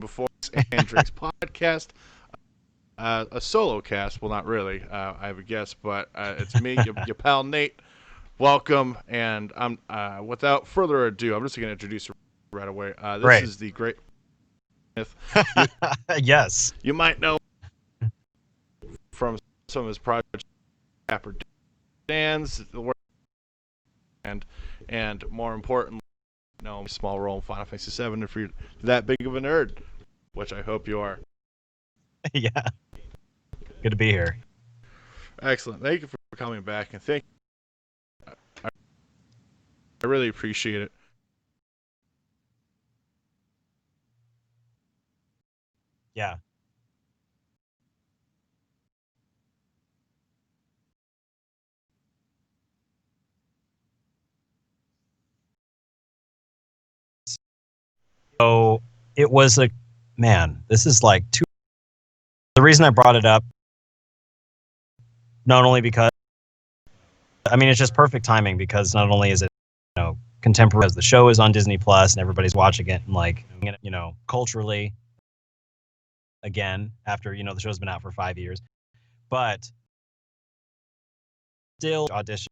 Before Andre's podcast, a solo cast. Well, not really. I have a guest, but it's me, your pal Nate. Welcome, and I'm without further ado, I'm just going to introduce you right away. This Right. is the great myth. You, Yes. you might know from some of his projects, Dapper Dan's, and and more importantly, small role in Final Fantasy VII if you're that big of a nerd, which I hope you are. Yeah. Good to be here. Excellent. Thank you for coming back, and thank I really appreciate it. Yeah. So it was a man. This is like two. The reason I brought it up, not only because I mean it's just perfect timing because not only is it contemporary as the show is on Disney Plus and everybody's watching it and like culturally again after the show's been out for 5 years, but still audition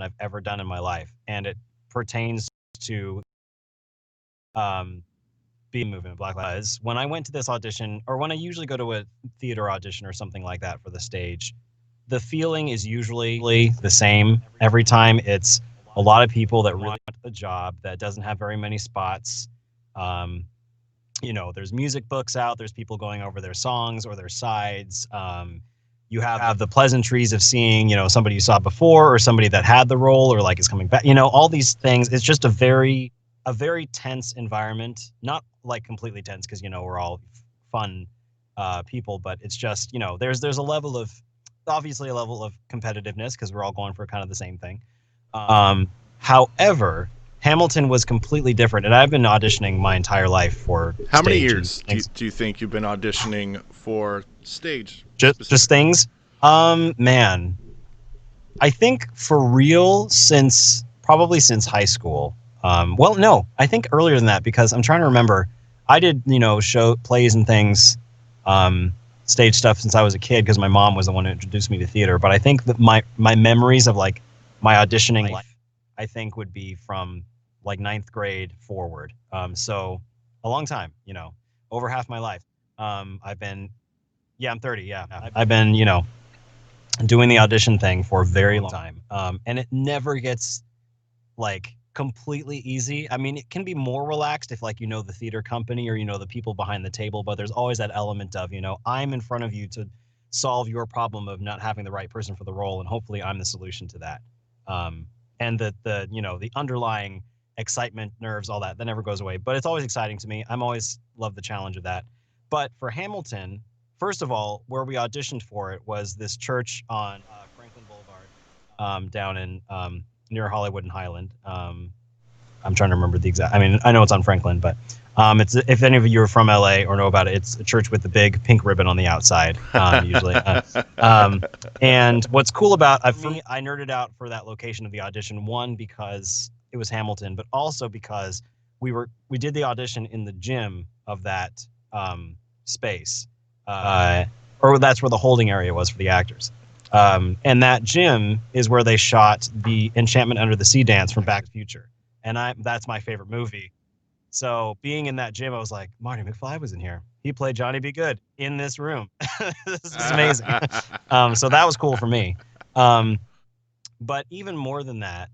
I've ever done in my life, and it pertains to um, being movement Black Lives. When I went to this audition, or when I usually go to a theater audition or something like that for the stage, the feeling is usually the same every time. It's a lot of people that really want the job that doesn't have very many spots. Um, there's music books out. There's people going over their songs or their sides. You have the pleasantries of seeing, somebody you saw before or somebody that had the role or like is coming back. All these things. It's just a very tense environment. Not like completely tense because we're all fun people, but it's just there's a level of obviously a level of competitiveness because we're all going for kind of the same thing. However, Hamilton was completely different, and I've been auditioning my entire life for How many stage and years do you think you've been auditioning for stage? just things. Man, I think for real since probably since high school. Well, no, I think earlier than that because I'm trying to remember. I did show plays and things, stage stuff since I was a kid because my mom was the one who introduced me to theater. But I think that my memories of like my auditioning life, I think would be from like ninth grade forward. So a long time, over half my life. I've been Yeah, I'm 30. Yeah, I've been doing the audition thing for a very long time, and it never gets like completely easy. I mean, it can be more relaxed if like the theater company or the people behind the table, but there's always that element of I'm in front of you to solve your problem of not having the right person for the role, and hopefully I'm the solution to that. Um, and the underlying excitement, nerves, all that never goes away. But it's always exciting to me. I'm always love the challenge of that. But for Hamilton, first of all, where we auditioned for it was this church on Franklin Boulevard, down in near Hollywood and Highland. I'm trying to remember the exact. I mean, I know it's on Franklin, but it's if any of you are from LA or know about it, it's a church with the big pink ribbon on the outside. Usually, and what's cool about for me, I nerded out for that location of the audition. One because it was Hamilton, but also because we did the audition in the gym of that space, or that's where the holding area was for the actors. And that gym is where they shot the Enchantment Under the Sea dance from Back to the Future. And that's my favorite movie. So being in that gym, I was like, Marty McFly was in here. He played Johnny Be Good in this room. This is amazing. So that was cool for me. But even more than that,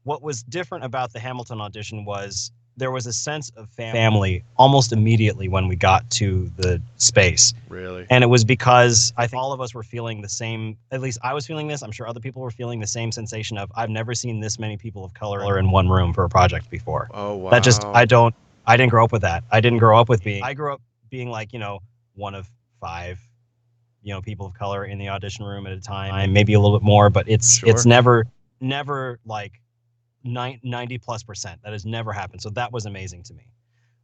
what was different about the Hamilton audition was there was a sense of family almost immediately when we got to the space. Really? And it was because I think all of us were feeling the same, at least I was feeling this. I'm sure other people were feeling the same sensation of, I've never seen this many people of color in one room for a project before. Oh wow. That just, I didn't grow up with that. I didn't grow up with I grew up being like, one of five, people of color in the audition room at a time, maybe a little bit more, but it's never like 90+%. That has never happened. So that was amazing to me.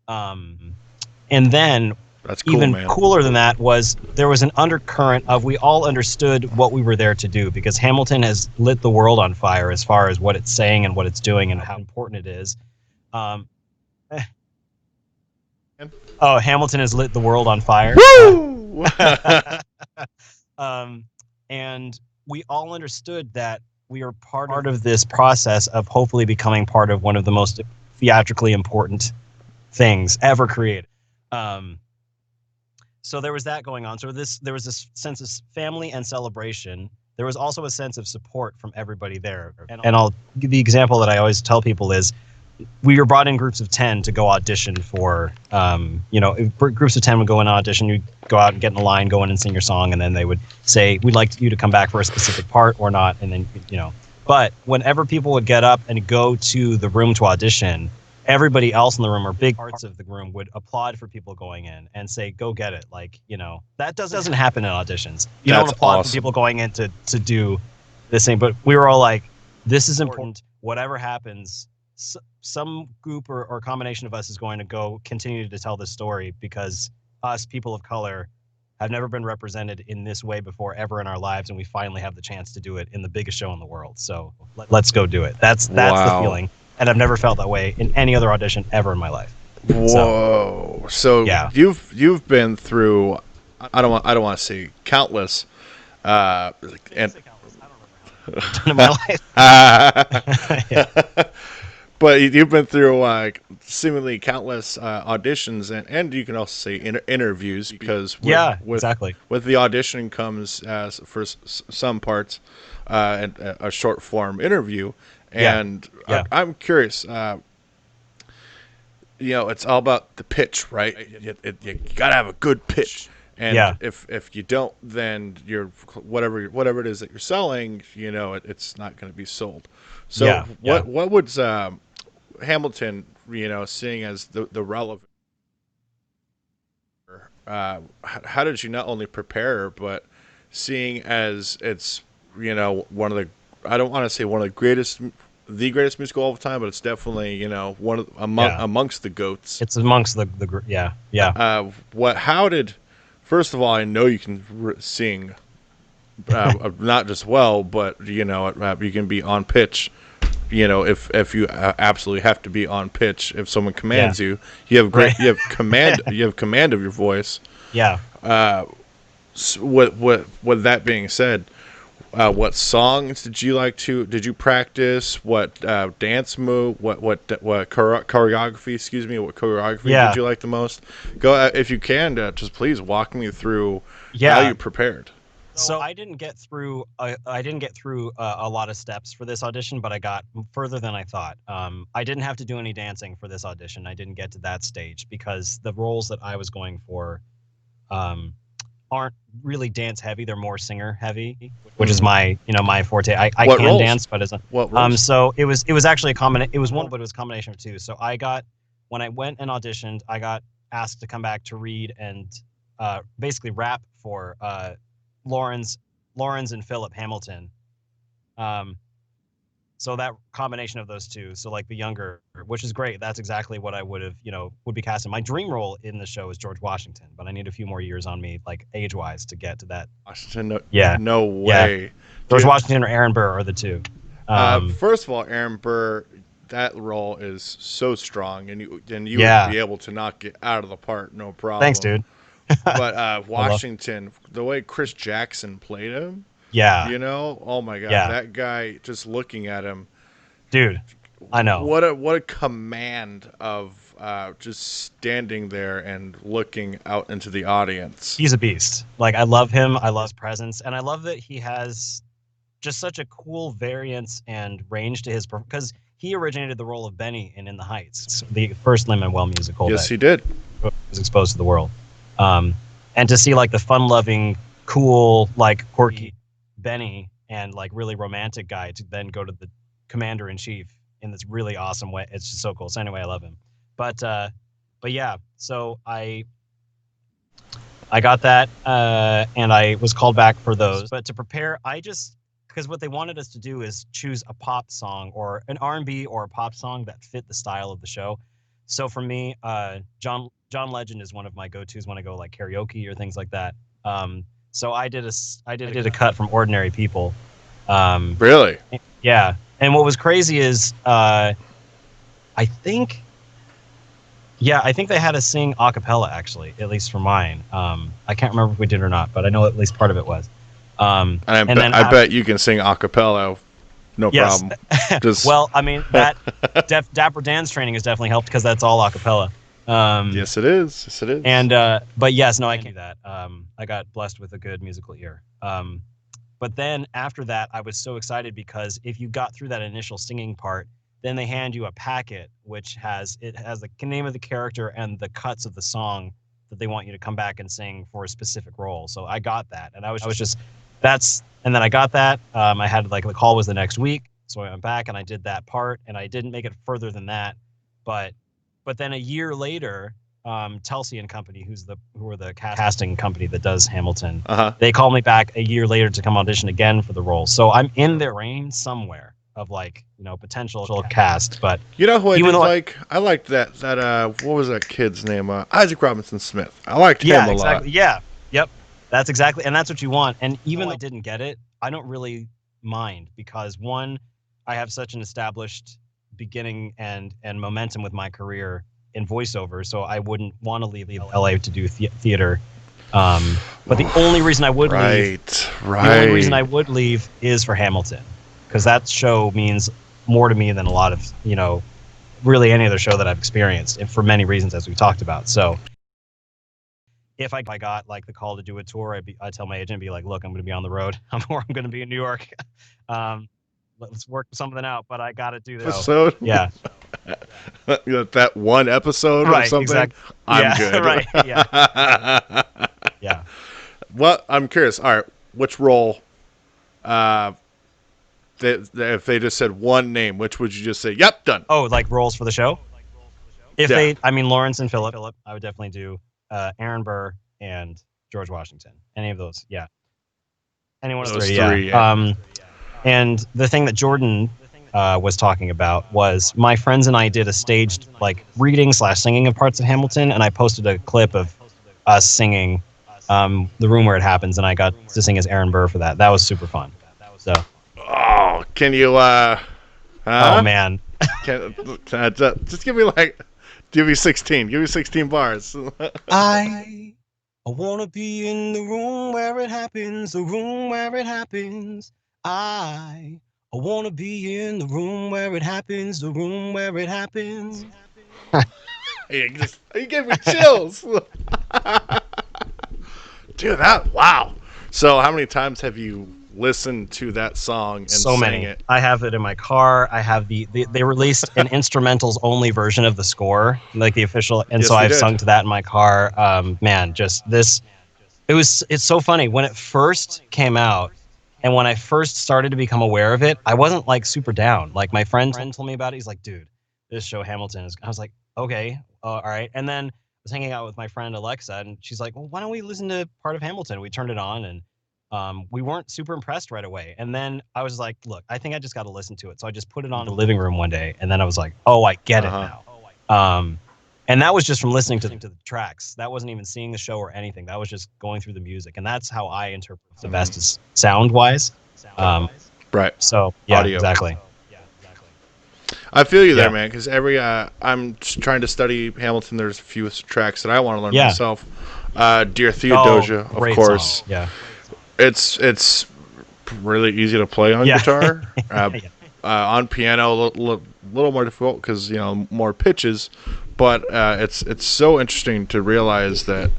And then That's cool, even man. cooler than that was there was an undercurrent of we all understood what we were there to do because Hamilton has lit the world on fire as far as what it's saying and what it's doing and how important it is. Oh, Hamilton has lit the world on fire. Woo! Um, and we all understood that we are part of this process of hopefully becoming part of one of the most theatrically important things ever created. Um, so there was that going on. So there was this sense of family and celebration. There was also a sense of support from everybody there. And I'll give the example that I always tell people is we were brought in groups of 10 to go audition for, groups of 10 would go in audition, you'd go out and get in the line, go in and sing your song, and then they would say, we'd like you to come back for a specific part or not, and then, But whenever people would get up and go to the room to audition, everybody else in the room or big parts of the room would applaud for people going in and say, go get it. Like, that doesn't happen in auditions. You That's don't applaud awesome. for people going in to do this thing, but we were all like, this is important. Whatever happens, some group or combination of us is going to go continue to tell this story because us, people of color, have never been represented in this way before ever in our lives, and we finally have the chance to do it in the biggest show in the world. So let's go do it. That's the Wow. feeling, and I've never felt that way in any other audition ever in my life. Whoa! So yeah. you've been through. I don't want to say countless. And in my life. yeah. But you've been through seemingly countless auditions, and you can also say interviews because exactly. With the auditioning comes for some parts and a short form interview, and I'm curious. It's all about the pitch, right? You gotta have a good pitch, and if you don't, then you're whatever it is that you're selling, it's not going to be sold. So what would Hamilton, seeing as the relevant, how did you not only prepare, but seeing as it's one of the, I don't want to say one of the greatest musical of all time, but it's definitely one of amongst the goats. It's amongst the How did, first of all, I know you can sing not just well, but you can be on pitch. If you absolutely have to be on pitch, if someone commands you have you have command you have command of your voice. So with that being said, what songs did you practice? What dance move? What choreography? Excuse me. What choreography did you like the most? Go if you can. Just please walk me through how you prepared. So I didn't get through. I didn't get through a lot of steps for this audition, but I got further than I thought. I didn't have to do any dancing for this audition. I didn't get to that stage because the roles that I was going for aren't really dance heavy. They're more singer heavy, which is my my forte. I can roles? Dance, but what roles? So it was actually a combination. It was one, but it was a combination of two. So when I went and auditioned, I got asked to come back to read and basically rap for Lawrence and Philip Hamilton. So that combination of those two, so like the younger, which is great. That's exactly what I would have, would be casting. My dream role in the show is George Washington, but I need a few more years on me, like age-wise, to get to that. Washington, no way. Yeah. George Washington or Aaron Burr are the two. First of all, Aaron Burr, that role is so strong, and you would be able to knock it out of the park, no problem. Thanks, dude. But Washington, the way Chris Jackson played him, oh my god, that guy, just looking at him, dude, I know what a command of just standing there and looking out into the audience. He's a beast. Like, I love him. I love his presence, and I love that he has just such a cool variance and range to his, because he originated the role of Benny in the Heights, the first Lin-Manuel musical. Yes, he did. Was exposed to the world. And to see like the fun-loving, cool, like quirky Benny and like really romantic guy to then go to the commander-in-chief in this really awesome way. It's just so cool. So anyway, I love him. But yeah, so I got that, and I was called back for those. But to prepare, because what they wanted us to do is choose a pop song or an R&B or a pop song that fit the style of the show. So for me, John Legend is one of my go-tos when I go like karaoke or things like that. So I did a cut from Ordinary People. Really? Yeah. And what was crazy is I think Yeah, I think they had us sing a cappella, actually, at least for mine. I can't remember if we did or not, but I know at least part of it was. And then I bet you can sing a cappella, no yes, problem. Just well, I mean that Dapper Dan's training has definitely helped because that's all a cappella. Um, yes, it is. Yes, it is. and but yes, no, I can do that. I got blessed with a good musical ear. But then after that, I was so excited because if you got through that initial singing part, then they hand you a packet which has the name of the character and the cuts of the song that they want you to come back and sing for a specific role. So I got that, and I was just that's and then I got that. I had like the call was the next week, so I went back and I did that part, and I didn't make it further than that. But then a year later, Telsey and Company, who are the casting company that does Hamilton, Uh huh. they called me back a year later to come audition again for the role. So I'm in their brain somewhere of like potential cast. But You know who I even did though like? I liked that what was that kid's name? Isaac Robinson Smith. I liked him yeah, a lot. exactly, yeah, yep, that's exactly, and that's what you want. And even though I didn't get it, I don't really mind because one, I have such an established beginning and momentum with my career in voiceover, so I wouldn't want to leave LA to do theater. But the only reason I would leave, Right, the only reason I right. would leave is for Hamilton, because that show means more to me than a lot of really any other show that I've experienced, and for many reasons as we talked about. So if I got like the call to do a tour, I'd tell my agent, be like, look, I'm going to be on the road, or I'm going to be in New York. um, let's work something out, but I got to do this. So, Episode. yeah. That one episode or Right. something. Exactly. I'm Yeah. good. Right. Yeah. Exactly. Yeah. Well, I'm curious. All right, which role? Uh, if they just said one name, which would you just say? Yep, done. Oh, like roles for the show? If Yeah. I mean, Lawrence and Philip, I would definitely do Aaron Burr and George Washington. Any of those. Yeah. Any one of those Those three. Yeah. three. Yeah. And the thing that Jordan was talking about was my friends and I did a staged like reading / singing of parts of Hamilton, and I posted a clip of us singing "The Room Where It Happens," and I got to sing as Aaron Burr for that. That was super fun. So, Oh, can you? oh Huh? man, Can I just give me 16. Give me 16 bars. I wanna be in the room where it happens, the room where it happens. I wanna be in the room where it happens, the room where it happens. You gave me chills. Dude, wow. So, how many times have you listened to that song and So sang many. it? I have it in my car. I have they released an instrumentals only version of the score, like the official, and so Yes, they I've did. sung to that in my car. Man, just this. It's so funny when it first came out, and when I first started to become aware of it, I wasn't like super down. Like my friend told me about it. He's like, "Dude, this show Hamilton is." I was like, "Okay, all right." And then I was hanging out with my friend Alexa, and she's like, "Well, why don't we listen to part of Hamilton?" We turned it on, and we weren't super impressed right away. And then I was like, "Look, I think I just got to listen to it." So I just put it on in the living room one day, and then I was like, "Oh, I get Uh it huh. now." And that was just from listening to the tracks. That wasn't even seeing the show or anything. That was just going through the music, and that's how I interpret the best is sound wise. Right. So yeah, Audio. exactly. I feel you there, Yeah. man. Because I'm trying to study Hamilton. There's a few tracks that I want to learn Yeah. myself. Dear Oh, Theodosia, of great course. song. Yeah. It's really easy to play on Yeah. guitar. Yeah. On piano, a little more difficult because more pitches. But it's so interesting to realize that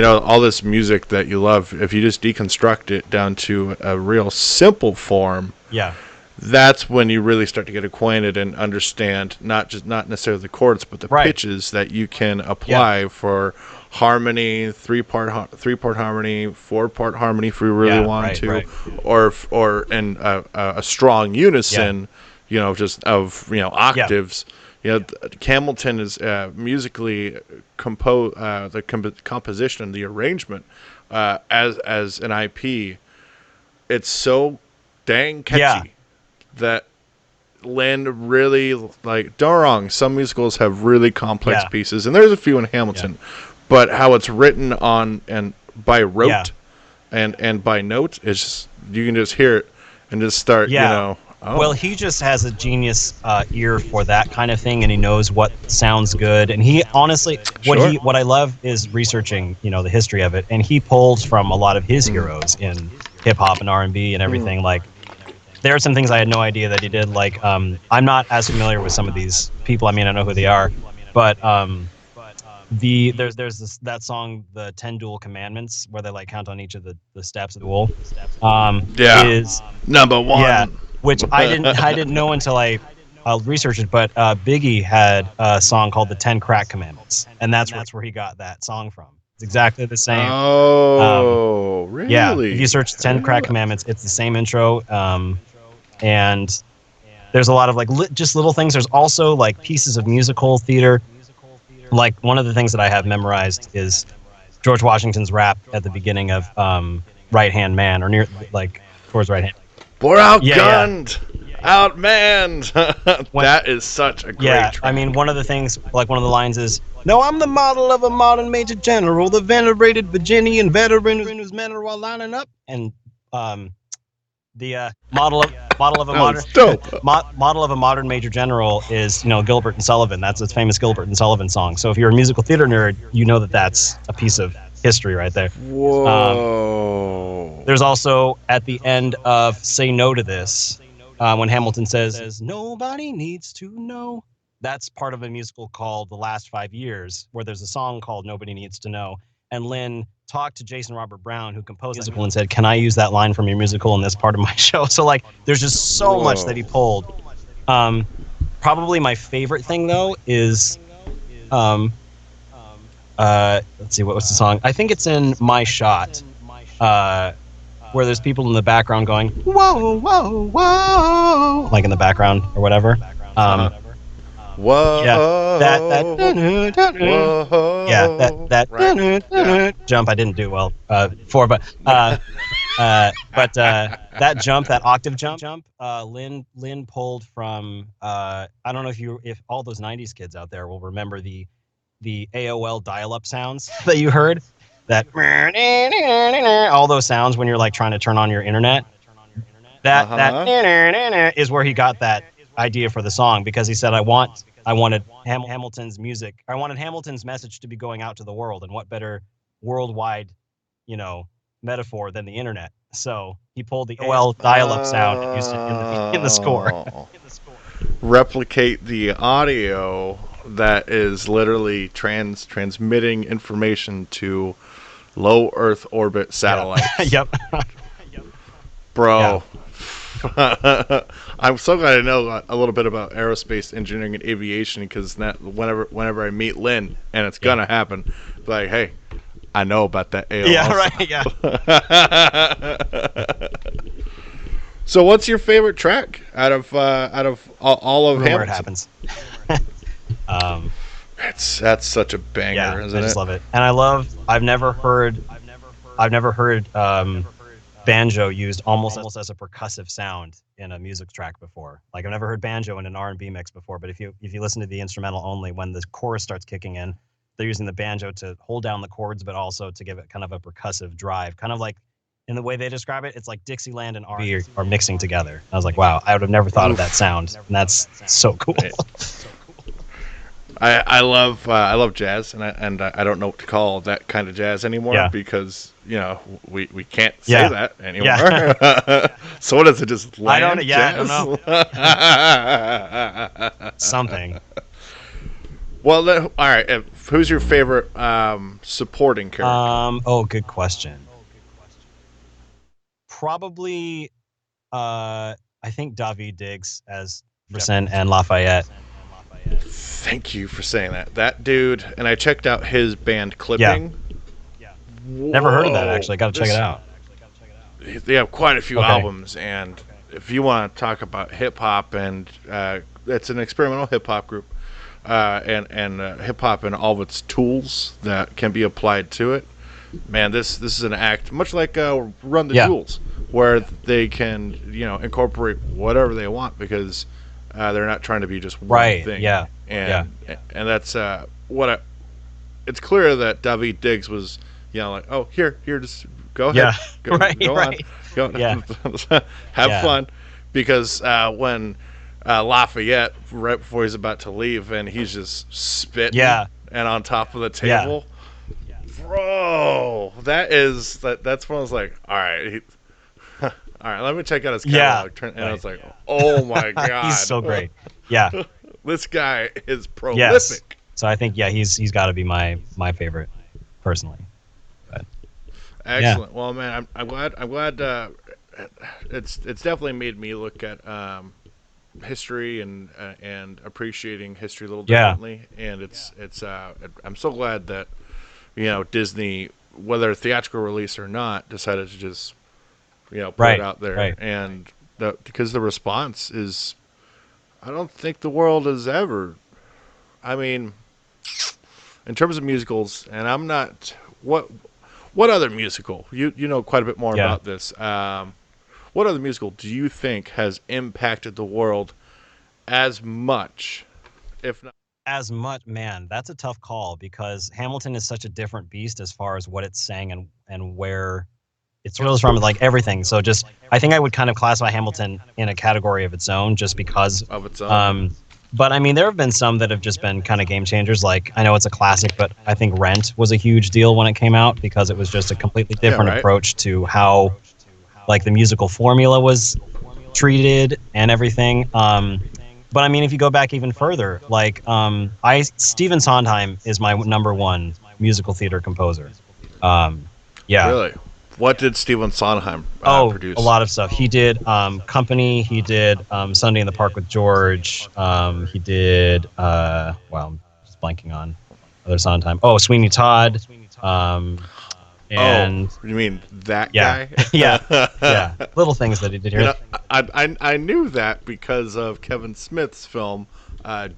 all this music that you love, if you just deconstruct it down to a real simple form, Yeah. that's when you really start to get acquainted and understand not necessarily the chords but the Right. pitches that you can apply for harmony, three part harmony, 4-part harmony if we really Yeah, want right, to, right. or in a strong unison, just of octaves. Hamilton is musically the composition, the arrangement, as an IP, it's so dang Yeah. catchy that Lynn really like. Don't get me wrong, some musicals have really complex Yeah. pieces, and there's a few in Hamilton, but how it's written on and by Yeah. rote and by note is just, you can just hear it and just start Yeah. Well, Oh, he just has a genius ear for that kind of thing, and he knows what sounds good. And he honestly, sure. what I love is researching, the history of it. And he pulls from a lot of his heroes in hip hop and R&B and everything. Like there are some things I had no idea that he did. Like I'm not as familiar with some of these people. I mean, I know who they are, but there's that song, the 10 Dual Commandments, where they like count on each of the steps of the duel. Yeah. Is Number Yeah, one. which I didn't know until I researched it. But Biggie had a song called "The 10 Crack Commandments," and that's where he got that song from. It's exactly the same. Um, Oh, yeah, if you really? search "10 Crack Really? Commandments," it's the same intro. And there's a lot of like just little things. There's also like pieces of musical theater. Like one of the things that I have memorized is George Washington's rap at the beginning of "Right Hand Man," or near like towards right hand. We're Yeah, yeah. outgunned, outmanned. When, That is such a great Yeah, I mean, track. one of the things, like one of the lines is, "No, I'm the model of a modern major general, the venerated Virginian veteran whose men are all lining up." And um, the model of a That was modern dope. model of a modern major general is Gilbert and Sullivan. That's a famous Gilbert and Sullivan song. So if you're a musical theater nerd, you know that that's a piece of history right there. Um, Whoa. there's also at the end of "Say No to This," when Hamilton says, "Nobody needs to know." That's part of a musical called "The Last 5 Years," where there's a song called "Nobody Needs to Know." And Lynn talked to Jason Robert Brown, who composed that musical, and said, "Can I use that line from your musical in this part of my show?" So like, there's just so much that he Whoa. pulled. Um, Probably my favorite thing though is um, let's see, what was the song? I think it's in "My Shot." Uh, where there's people in the background going whoa whoa whoa, like in the background or whatever. Uh huh. Yeah, that Whoa. yeah, that Right? Yeah. jump I didn't do well for, but that jump, that octave jump, Lynn pulled from I don't know if all those 90s kids out there will remember the AOL dial-up sounds that you heard, that all those sounds when you're like trying to turn on your internet. Uh That huh. is where he got that idea for the song, because he said, I wanted Hamilton's music. I wanted Hamilton's message to be going out to the world, and what better worldwide, you know, metaphor than the internet. So he pulled the AOL dial-up sound and used it in the score. Oh. Replicate the audio that is literally transmitting information to low Earth orbit Yeah. satellites. Yep. Yeah. Bro, I'm so glad I know a little bit about aerospace engineering and aviation, because whenever I meet Lynn, and it's Yeah. gonna happen, like, hey, I know about that Yeah. AOL Right. Yeah. sound. So, what's your favorite track out of all of Rumor it Hamilton? happens. um, That's such a yeah, banger, I isn't just it? love it, and I love. I've never heard banjo used almost as a percussive sound in a music track before. Like I've never heard banjo in an R&B mix before, but if you listen to the instrumental only, when the chorus starts kicking in, they're using the banjo to hold down the chords, but also to give it kind of a percussive drive, kind of like in the way they describe it. It's like Dixieland and R&B are mixing together. I was like, wow, I would have never thought of that Oof. sound, and that's so cool. Yeah. I love jazz, and I don't know what to call that kind of jazz anymore, Yeah, because we can't say yeah, that anymore. yeah. So what is it? Just I don't. land Yeah, I don't jazz? know. Something. Well, all right. Who's your favorite supporting character? Oh, good question. Probably I think David Diggs as Jefferson and Lafayette. Thank you for saying that. That dude, and I checked out his band Yeah, Clipping. never heard of that actually. Whoa, Got to check it this out. they have quite a few Okay. albums, and if you want to talk about hip hop, and it's an experimental hip hop group, and hip hop and all of its tools that can be applied to it. Man, this is an act much like Run the Yeah. Jewels, where they can incorporate whatever they want, because they're not trying to be just one Right. thing, Yeah. Yeah. and that's it's clear that David Diggs was, like, oh, here, just go ahead, Yeah. Right. go on, Right. go Yeah. have Yeah. fun, because when Lafayette, right before he's about to leave, and he's just spitting Yeah, and on top of the yeah, table, bro, that's when I was like, all right, all right, let me check out his yeah. catalog. And I Right. was like, oh my He's god, so great. Yeah. this guy is Yes. prolific. So I think he's got to be my favorite personally. But yeah, Excellent. Well, man, I'm glad. It's definitely made me look at history and appreciating history a little yeah. differently. And I'm so glad that Disney, whether theatrical release or not, decided to just put it Right. out there, Right. and because the response is, I don't think the world has ever. I mean, in terms of musicals, and I'm not what other musical you know quite a bit more Yeah. about this. What other musical do you think has impacted the world as much, if not? As much, man, that's a tough call because Hamilton is such a different beast as far as what it's saying and where it's really from, like everything. So just I think I would kind of classify Hamilton in a category of its own just because. Of its own? Um, but I mean, there have been some that have just been kind of game changers. Like I know it's a classic, but I think Rent was a huge deal when it came out because it was just a completely Yeah, different right. approach to how like the musical formula was treated and everything. But I mean, if you go back even further, like I Stephen Sondheim is my number one musical theater composer. Um, yeah. Really? What did Stephen Sondheim Oh, a produce? lot of stuff. He did Company. He did Sunday in the Park with George. He did well, I'm just blanking on other Sondheim. Oh, Sweeney Todd. Um, Oh, and you mean that yeah, guy? yeah, yeah. Little things that he did You here. know, I knew that because of Kevin Smith's film,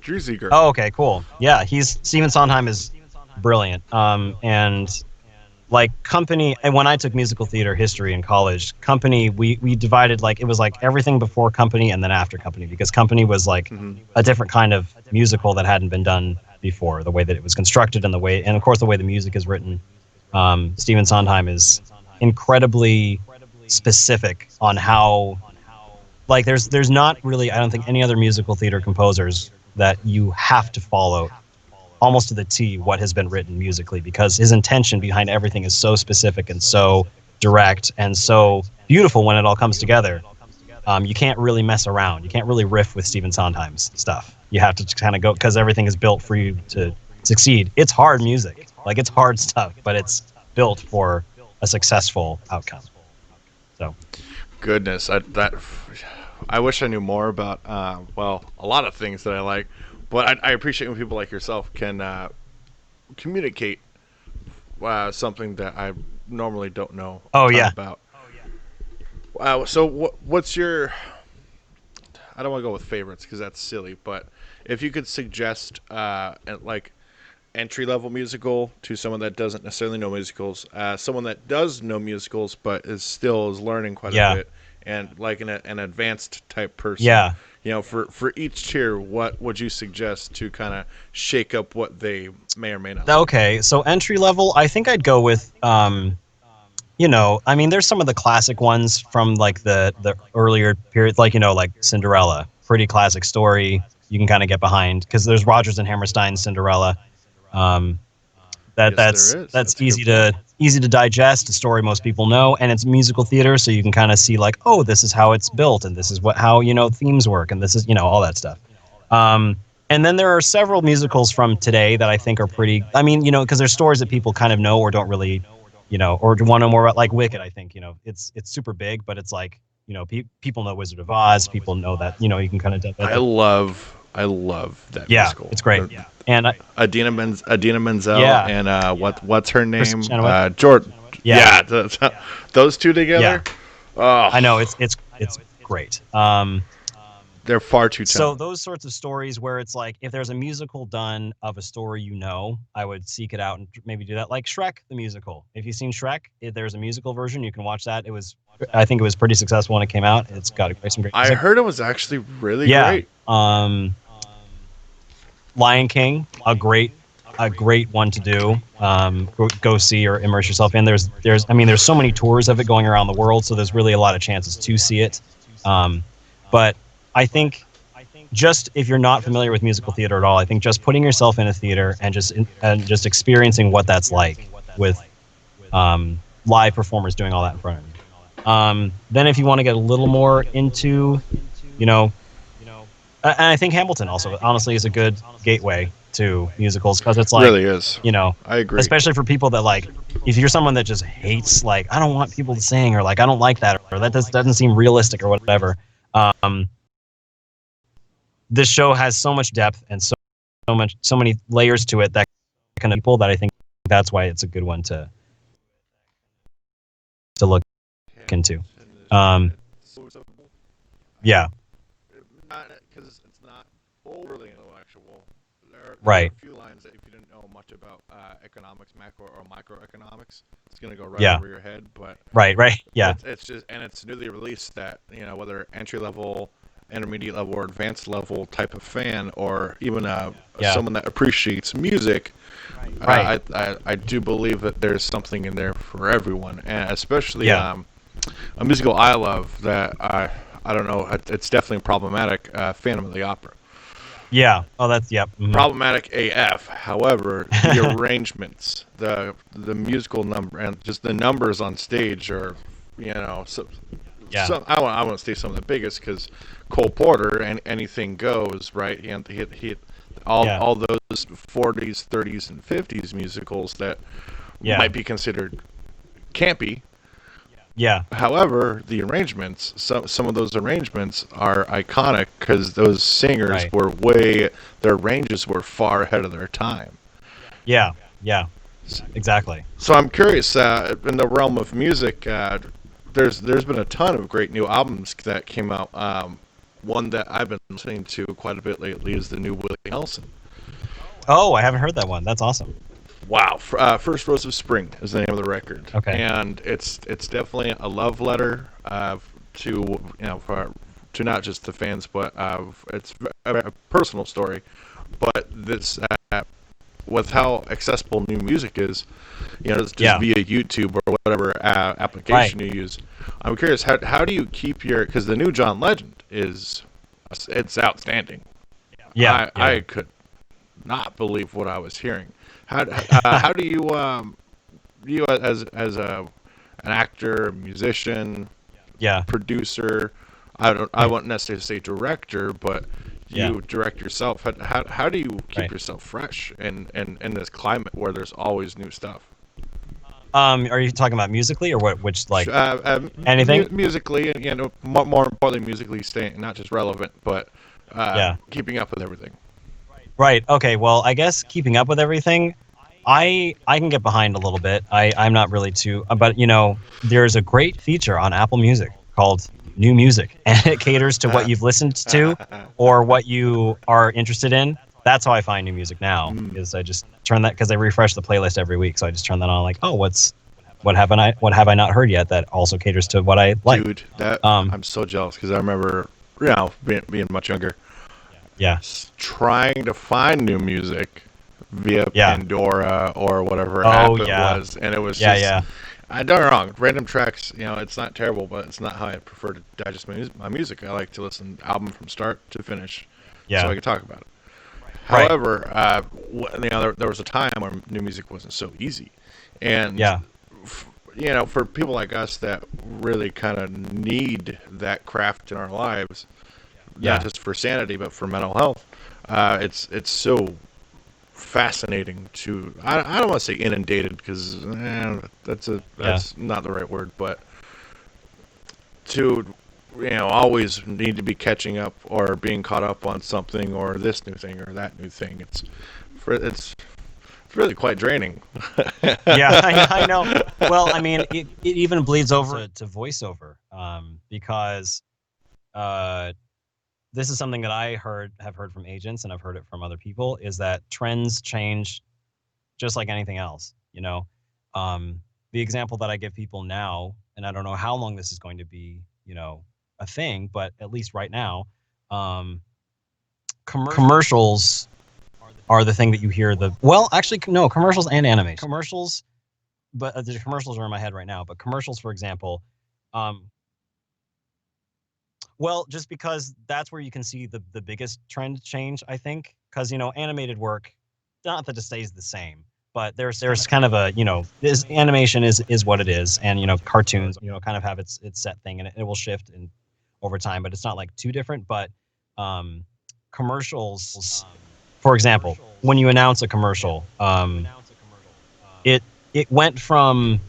Jersey Oh, Girl. okay, cool. Yeah, he's Stephen Sondheim is brilliant. And like Company, and when I took musical theater history in college, Company, we divided like it was like everything before Company and then after Company because Company was like Hmm. a different kind of musical that hadn't been done before, the way that it was constructed and the way, and of course the way the music is written. Stephen Sondheim is incredibly specific on how like there's not really I don't think any other musical theater composers that you have to follow almost to the T what has been written musically because his intention behind everything is so specific and so direct and so beautiful when it all comes together. You can't really mess around. You can't really riff with Stephen Sondheim's stuff. You have to kind of go because everything is built for you to succeed. It's hard music, like it's hard stuff, but it's built for a successful outcome. So Goodness, I wish I knew more about well, a lot of things that I like, but I appreciate when people like yourself can communicate something that I normally don't know a oh ton yeah, about. So what's your? I don't want to go with favorites because that's silly, but if you could suggest like entry level musical to someone that doesn't necessarily know musicals, someone that does know musicals but is learning quite a yeah, bit, and like an advanced type person. yeah. For each tier, what would you suggest to kind of shake up what they may or may not like? Okay, so entry level, I think I'd go with I mean, there's some of the classic ones from like the earlier period, like like Cinderella, pretty classic story. You can kind of get behind because there's Rodgers and Hammerstein's Cinderella. Um, that Yes, there that's is. that's That's a good point. easy to digest, a story most people know, and it's musical theater, so you can kind of see like, oh, this is how it's built, and this is what how themes work, and this is all that stuff. Um, and then there are several musicals from today that I think are pretty. I mean, because there's stories that people kind of know or don't really, or want to know more about, like Wicked. I think it's super big, but it's like people know Wizard of Oz. People know that you can kind of I love that yeah, musical. it's great. And Adina Menzel yeah, and what's her Chris name? Chenoweth. Jordan. Yeah, Yeah, those two yeah. together. Oh, I know it's great. they're far too So talented. those sorts of stories where it's like if there's a musical done of a story, I would seek it out and maybe do that. Like Shrek the musical. If you've seen Shrek, if there's a musical version, you can watch that. I think it was pretty successful when it came out. It's got some great I music. heard it was actually really Yeah. great. Lion King, a great one to do. Go see or immerse yourself in. I mean, there's so many tours of it going around the world, so there's really a lot of chances to see it. Um, But I think just if you're not familiar with musical theater at all, I think just putting yourself in a theater and just experiencing what that's like with live performers doing all that in front of you. Then if you want to get a little more into, you know, and I think Hamilton also honestly is a good gateway to musicals because it's like, Really is. you know, I agree. especially for people that like, if you're someone that just hates like I don't want people to sing or like I don't like that or that doesn't seem realistic or whatever. Um, this show has so much depth and so many layers to it that kind of people that I think that's why it's a good one to look into. Um, yeah, Because it's not overly intellectual. There are right. a few lines that if you didn't know much about economics, macro or microeconomics, it's gonna go right Yeah, over your head. But right. Yeah, it's just and it's newly released that whether entry level, intermediate level, or advanced level type of fan, or even yeah, someone that appreciates music, right. I do believe that there's something in there for everyone, and especially Yeah, a musical I love that I don't know, it's definitely problematic. Phantom of the Opera, yeah. Oh, that's yep. problematic AF. However, the arrangements, the musical number, and just the numbers on stage are, so, Yeah, I want to say some of the biggest because Cole Porter and anything goes right. He yeah, all those 40s, 30s, and 50s musicals that yeah, might be considered campy. yeah. However, the arrangements, some of those arrangements are iconic because those singers Right. were their ranges were far ahead of their time. Yeah, yeah. Exactly. So I'm curious, in the realm of music, there's been a ton of great new albums that came out. One that I've been listening to quite a bit lately is the new Willie Nelson. Oh, I haven't heard that one. That's awesome. Wow, First Rose of Spring is the name of the record, Okay. and it's definitely a love letter to to not just the fans, but it's a personal story. But this with how accessible new music is, it's just Yeah. via YouTube or whatever Right. application you use. I'm curious, how do you keep because the new John Legend is it's outstanding. Yeah. Yeah. I could not believe what I was hearing. How do you as an actor, musician, Yeah. producer, I won't necessarily say director, but Yeah. you direct yourself. How do you keep Right. yourself fresh in this climate where there's always new stuff? Are you talking about musically or what? Which like anything? Musically, and more importantly, musically staying not just relevant, but Yeah. keeping up with everything. Right. Okay. Well, I guess keeping up with everything, I can get behind a little bit. I'm not really too, but there's a great feature on Apple Music called New Music, and it caters to what you've listened to or what you are interested in. That's how I find new music now. Mm. Is I just turn that because I refresh the playlist every week, so I just turn that on. Like, oh, what have I not heard yet that also caters to what I like? Dude, that Um, I'm so jealous because I remember, being much younger, yeah, trying to find new music via yeah. Pandora or whatever Oh app it yeah, was, and it was yeah, just. yeah, I don't get me wrong. Random tracks, it's not terrible, but it's not how I prefer to digest my music. I like to listen to album from start to finish, so yeah. I can talk about it. Right. However, there was a time where new music wasn't so easy, and Yeah, for people like us that really kind of need that craft in our lives, not yeah, just for sanity but for mental health, it's so fascinating to I don't want to say inundated because yeah. that's not the right word, but to always need to be catching up or being caught up on something or this new thing or that new thing. It's really quite draining. Yeah, I know. Well, I mean, it even bleeds over to voiceover, because uh, this is something that have heard from agents, and I've heard it from other people, is that trends change just like anything else. The example that I give people now, and I don't know how long this is going to be, a thing, but at least right now, um, commercials are the thing that you hear well, actually, no, commercials and animation. Commercials, but the commercials are in my head right now. But commercials, for example, um, Well, just because that's where you can see the biggest trend change, I think, because animated work, not that it stays the same, but there's kind of a this animation is what it is, and cartoons kind of have its set thing, and it will shift in over time, but it's not like too different. But um, commercials, for example, when you announce a commercial, it it went from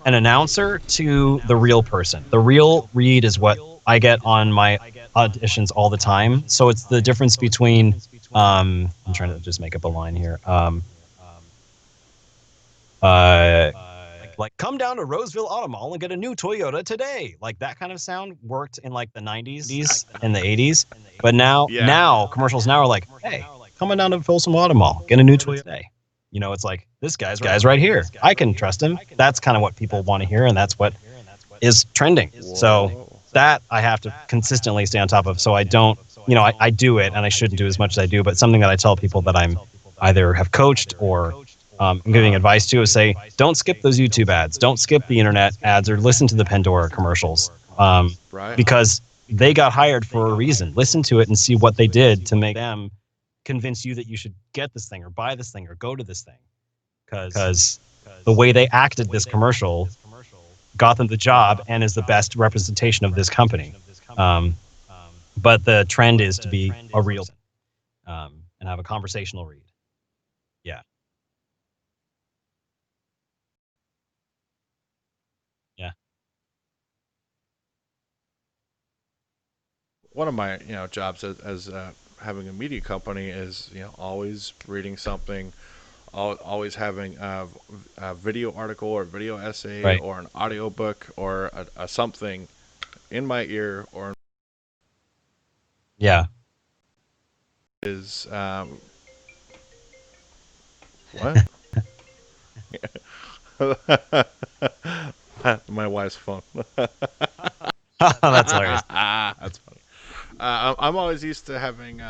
an announcer to the real person. The real read is what I get on my auditions all the time. So it's the difference between I'm trying to just make up a line here. Uh like come down to Roseville Auto Mall and get a new Toyota today. Like that kind of sound worked in like the 90s and the 80s. But Yeah. now commercials now are like, hey, coming down to Folsom Auto Mall, get a new Toyota today. It's like this guy's right here. I can trust him. That's kind of what people want to hear, and that's what is trending. So Whoa. that I have to consistently stay on top of. So I don't, I do it, and I shouldn't do as much as I do. But something that I tell people that I'm either have coached or giving advice to is say, don't skip those YouTube ads, don't skip the internet ads, or listen to the Pandora commercials, Right. because they got hired for a reason. Listen to it and see what they did to make them convince you that you should get this thing or buy this thing or go to this thing, because the way they acted this commercial got them the job and is the best representation of this company. Um, but the trend is to be a real person, and have a conversational read. Yeah. Yeah. One of my jobs as having a media company is always reading something, always having a video article or video essay Right. or an audio book or a something in my ear or Yeah. is what my wife's phone. That's hilarious. That's funny. I'm always used to having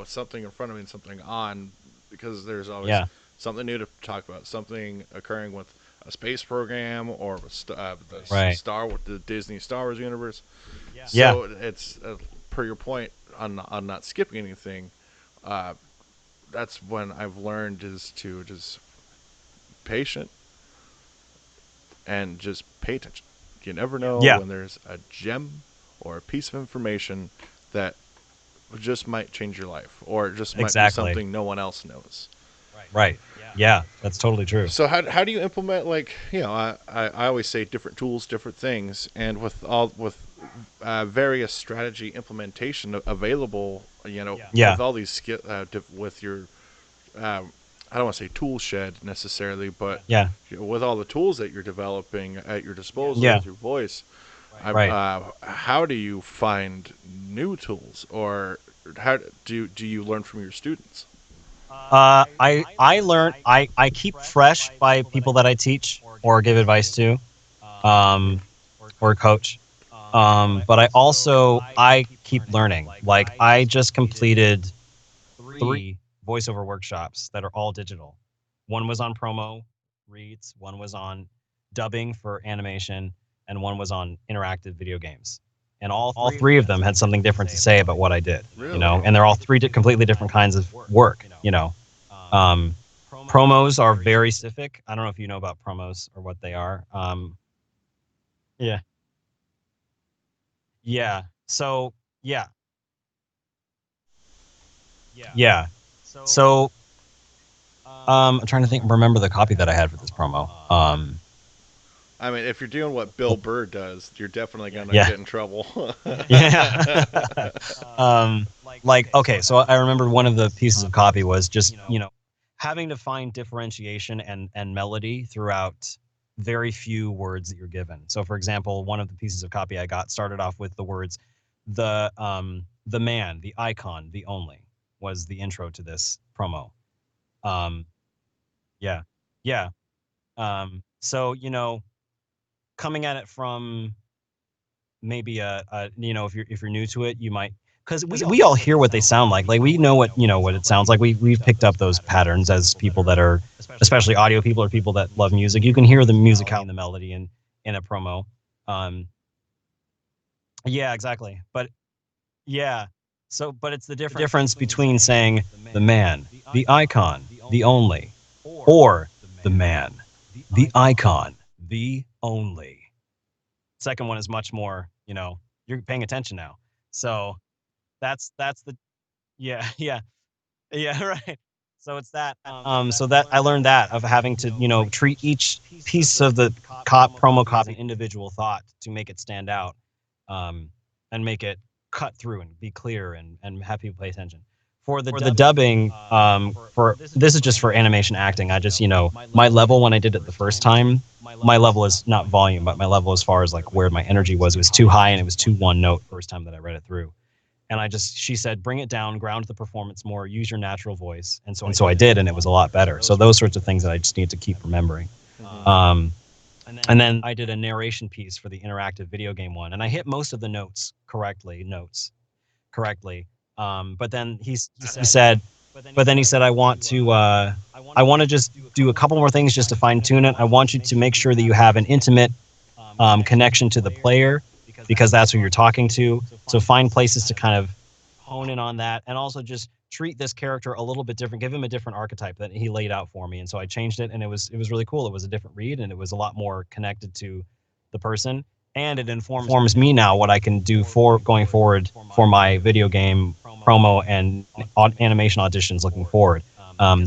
something in front of me and something on because there's always Yeah. something new to talk about, something occurring with a space program or with Right. the Disney Star Wars universe. Yeah. So it's per your point on not skipping anything. Uh, that's when I've learned is to just patient and just pay attention. You never know Yeah. when there's a gem or a piece of information that just might change your life, or it just might be Exactly. something no one else knows. Right. Yeah. That's totally true. So how do you implement, like, I always say different tools, different things, and with various strategy implementation available, Yeah. with all these skill with your I don't want to say tool shed necessarily, but Yeah. with all the tools that you're developing at your disposal Yeah. with your voice, Right. how do you find new tools, or how do you learn from your students? I learn I keep fresh by people that I teach or give advice to, um, or coach. But I keep learning. Like I just completed 3 voiceover workshops that are all digital. One was on promo reads, one was on dubbing for animation, and one was on interactive video games. And all three of them had something different to say about what I did, Really? and they're all three completely different kinds of work. Um, Promos are very specific. I don't know if you know about promos or what they are. Yeah. Yeah. So, yeah. Yeah. So, I'm trying to remember the copy that I had for this promo. I mean, if you're doing what Bill Burr does, you're definitely gonna Yeah. get in trouble. Yeah. Like, okay, so I remember one of the pieces of copy was just, having to find differentiation and melody throughout very few words that you're given. So for example, one of the pieces of copy I got started off with the words the man, the icon, the only was the intro to this promo. Um yeah. Yeah. So, coming at it from maybe if you're new to it, you might, because we all hear what they sound like we know what it sounds like. We've picked up those patterns as people that are, especially audio people or people that love music. You can hear the musicality and the melody in a promo. um Yeah, exactly. But yeah. So, but it's the difference between saying the man, the icon, the only, or the man, the icon, the only. Second one is much more, you're paying attention now. So that's the yeah, yeah. Yeah, right. So it's that. So that I learned that of having to, treat each piece of the promo copy as an individual thought to make it stand out, um, and make it cut through and be clear and have people pay attention. For the dubbing, for this is just for animation acting. I just, my level when I did it the first time, my level is not volume, but my level as far as like where my energy was too high and it was too one note first time that I read it through. And she said, bring it down, ground the performance more, use your natural voice. And so I did, and it was a lot better. So those sorts of things that I just need to keep remembering. Mm-hmm. Um, and then I did a narration piece for the interactive video game one, and I hit most of the notes correctly. But then he said, I want to just do a couple more things just to fine tune it. I want you to make sure that you have an intimate connection to the player because that's who you're talking to. So find places to kind of hone in on that, and also just treat this character a little bit different. Give him a different archetype that he laid out for me, and so I changed it, and it was really cool. It was a different read, and it was a lot more connected to the person, and it informs me now what I can do for going forward for my video game promo and animation auditions looking forward.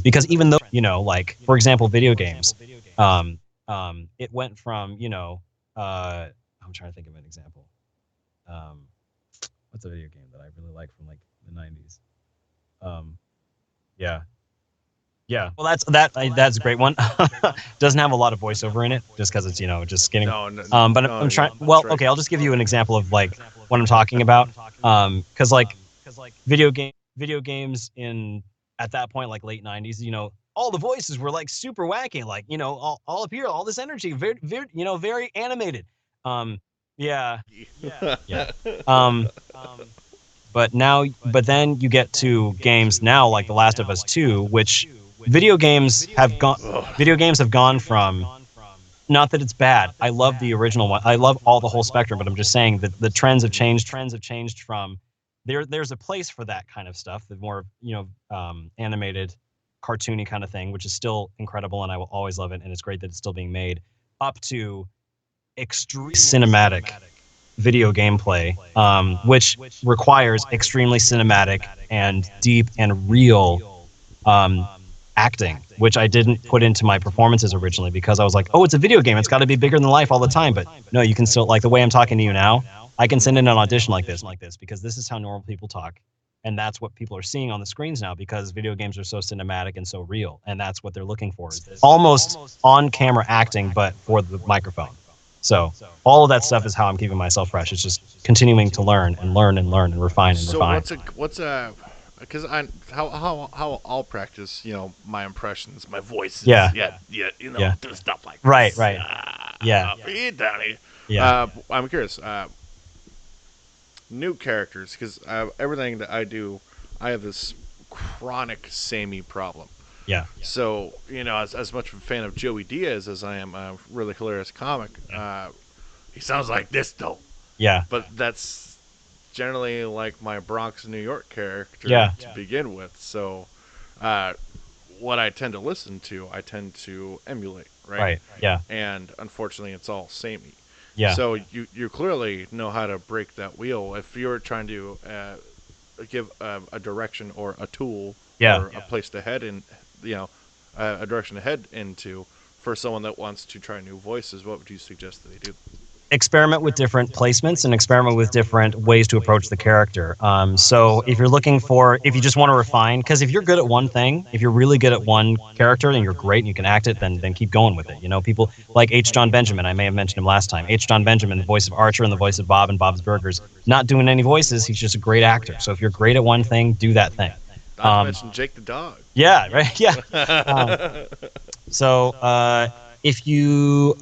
Because even though like for example, video games, it went from I'm trying to think of an example. Um, what's a video game that I really like from like the 90s? Um, yeah. Yeah. Well, that's a great one. Doesn't have a lot of voiceover in it just cuz it's, just getting No, no, but no, I'm trying that's well, right. okay, I'll just give you an example of like what I'm talking about. Cuz like video games in at that point like late 90s, all the voices were like super wacky, like, all up here, all this energy, very, very, very animated. Um yeah. Yeah. Um but then you get to games now like The Last of Us 2, which video games have gone Ugh. video games have gone from, not that it's bad. I love the original one. I love all the whole spectrum, but I'm just saying that the trends have changed. Trends have changed from there's a place for that kind of stuff, the more, animated, cartoony kind of thing, which is still incredible and I will always love it, and it's great that it's still being made, up to extreme cinematic video gameplay, which requires extremely cinematic and deep and real um, acting, which I didn't put into my performances originally because I was like, oh, it's a video game. It's got to be bigger than life all the time. But no, you can still, like the way I'm talking to you now, I can send in an audition like this because this is how normal people talk. And that's what people are seeing on the screens now because video games are so cinematic and so real. And that's what they're looking for. Is almost on camera acting, but for the microphone. So all of that stuff is how I'm keeping myself fresh. It's just continuing to learn and learn and learn and refine and So refine. what's a because I how I'll practice my impressions, my voices, Yeah. yeah, Yeah. do stuff like Right. this. Right. Yeah. Hey, Donnie. Yeah. I'm curious. New characters, because everything that I do, I have this chronic samey problem. Yeah. So as much of a fan of Joey Diaz as I am a really hilarious comic, he sounds like this though. Yeah. But that's generally like my Bronx, New York character Yeah. to begin with. So, uh, what I tend to listen to, I tend to emulate, right? Right. Yeah. And unfortunately, it's all samey. Yeah. So you clearly know how to break that wheel. If you're trying to give a direction or a tool Yeah. or a place to head in, a direction to head into for someone that wants to try new voices, what would you suggest that they do? Experiment with different placements and experiment with different ways to approach the character. So if you just want to refine, because if you're good at one thing, if you're really good at one character and you're great and you can act it, then keep going with it. People like H. John Benjamin, I may have mentioned him last time. H. John Benjamin, the voice of Archer and the voice of Bob and Bob's Burgers, not doing any voices. He's just a great actor. So if you're great at one thing, do that thing. Not to mention Jake the dog. Yeah, right. Yeah. So if you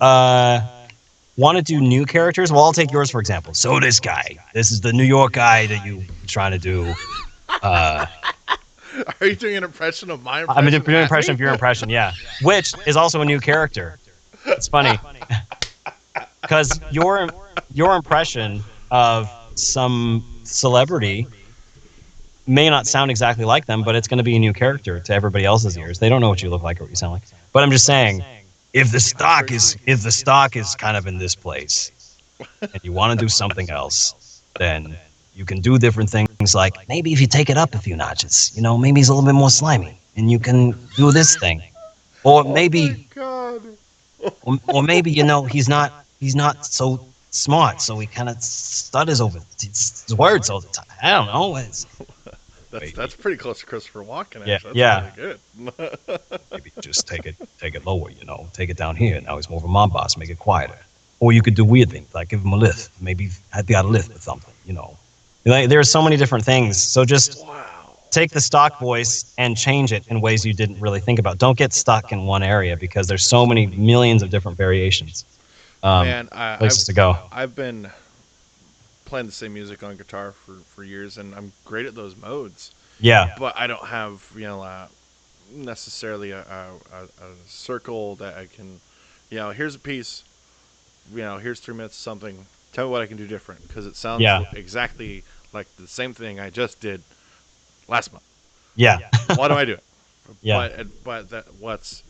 want to do new characters, well, I'll take yours for example. So this is the New York guy that you trying to do. Are you doing an impression of my impression? I'm doing an impression of your impression, yeah, which is also a new character. It's funny because your impression of some celebrity may not sound exactly like them, but it's going to be a new character to everybody else's ears. They don't know what you look like or what you sound like. But I'm just saying, if the stock is kind of in this place, and you want to do something else, then you can do different things. Like maybe if you take it up a few notches, maybe he's a little bit more slimy, and you can do this thing, or Oh my maybe, god. or maybe he's not so smart, so he kind of stutters over his words all the time. I don't know. That's pretty close to Christopher Walken, Yeah, actually. That's yeah. really good. Maybe just take it lower, take it down here. Now he's more of a mob boss, make it quieter. Or you could do weird things, like give him a lift. Maybe I'd got a lift with something. Like, there are so many different things. So just Wow. take the stock voice and change it in ways you didn't really think about. Don't get stuck in one area because there's so many millions of different variations, Man, places to go. I've been playing the same music on guitar for years, and I'm great at those modes. Yeah, But I don't have necessarily a circle that I can, here's a piece, here's 3 minutes of something. Tell me what I can do different because it sounds yeah, exactly like the same thing I just did last month. yeah, Why do I do it? yeah, But that what's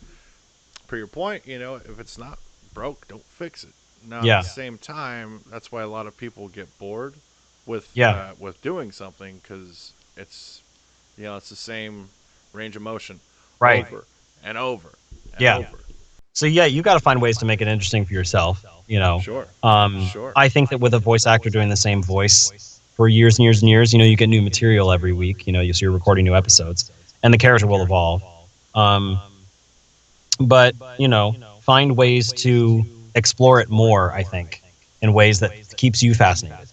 per your point, if it's not broke, don't fix it. Now at the yeah, same time, that's why a lot of people get bored yeah. with doing something because it's the same range of motion Right. over and over and Yeah. over. So yeah, you got to find ways to make it interesting for yourself. Sure, sure. I think that with a voice actor doing the same voice for years and years and years, you get new material every week. So you're recording new episodes, and the character will evolve. Um, but find ways to explore it more. I think in ways that keeps you fascinated.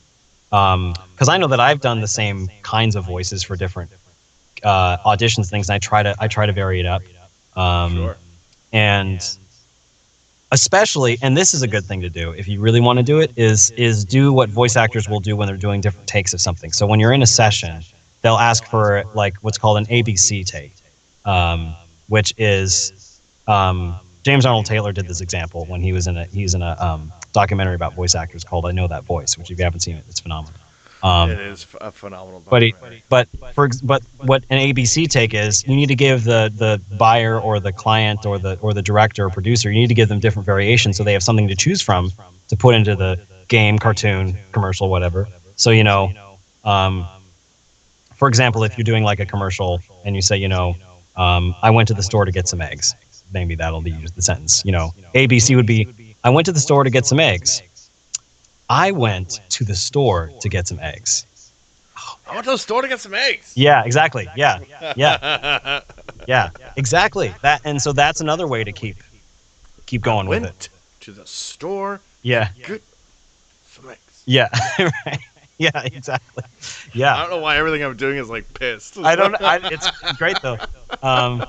Because I know that I've done the same kinds of voices for different auditions things, and I try to vary it up. Um, Sure. and especially, and this is a good thing to do if you really want to do it, is do what voice actors will do when they're doing different takes of something. So when you're in a session, they'll ask for like what's called an ABC take, which is James Arnold Taylor did this example when he's in a documentary about voice actors called I Know That Voice, which if you haven't seen it, it's phenomenal. It Um, is a phenomenal but he, documentary. but what an ABC take is, you need to give the buyer or the client or the director or producer, you need to give them different variations so they have something to choose from to put into the game, cartoon, commercial, whatever. So um, for example, if you're doing like a commercial and you say, I went to the store to get some eggs, maybe that'll be the sentence. ABC would be, I went to the store to get some eggs. I went to the store to get some eggs. I went to the store to get some eggs. Yeah, exactly. Yeah, yeah, yeah, exactly. And so that's another way to keep I going with it. went to the store Yeah, to get some eggs. yeah, right. Yeah, exactly. I Yeah, don't know why everything I'm doing is like pissed. I don't. It's great though. Um,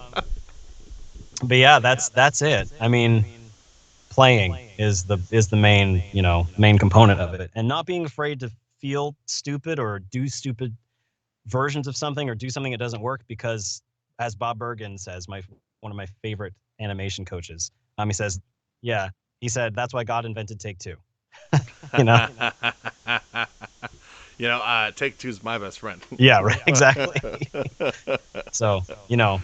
but yeah, that's it. I mean, playing is the main component of it, and not being afraid to feel stupid or do stupid versions of something or do something that doesn't work, because as Bob Bergen says, one of my favorite animation coaches, he says, yeah, he said that's why God invented take two. you know Take Two's my best friend. yeah, right, exactly. So All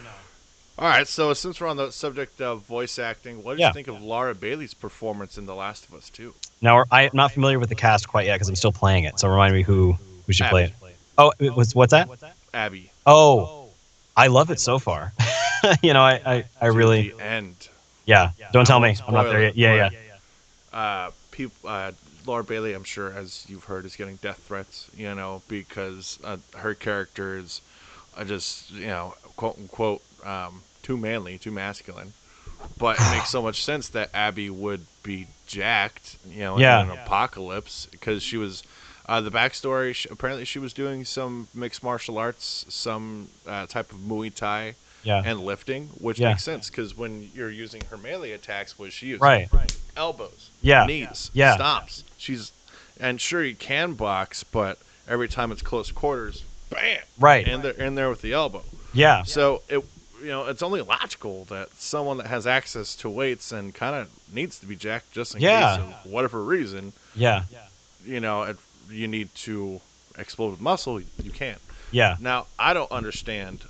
right, so since we're on the subject of voice acting, what did you yeah. think of Laura Bailey's performance in The Last of Us 2? Now I'm not familiar with the cast quite yet because I'm still playing it, so remind me who should play Abby. it. Oh, it was, what's that? Abby. Oh, I love it so far. I To really, the end. yeah, don't I tell won't me I'm not spoil there it, yet. Yeah, People, Laura Bailey, I'm sure, as you've heard, is getting death threats, because her character is just, quote unquote, too manly, too masculine. But it makes so much sense that Abby would be jacked, in yeah, an apocalypse because she was. The backstory: apparently, she was doing some mixed martial arts, some type of Muay Thai, yeah, and lifting, which yeah, makes sense because when you're using her melee attacks, what is she using? right, Elbows, yeah, knees, yeah, stomps. And sure you can box, but every time it's close quarters, bam, right, and they're in there with the elbow. yeah, So it's only logical that someone that has access to weights and kind of needs to be jacked just in case yeah, of whatever reason, yeah, you know, it, you need to explode with muscle, you can't. Yeah. Now, I don't understand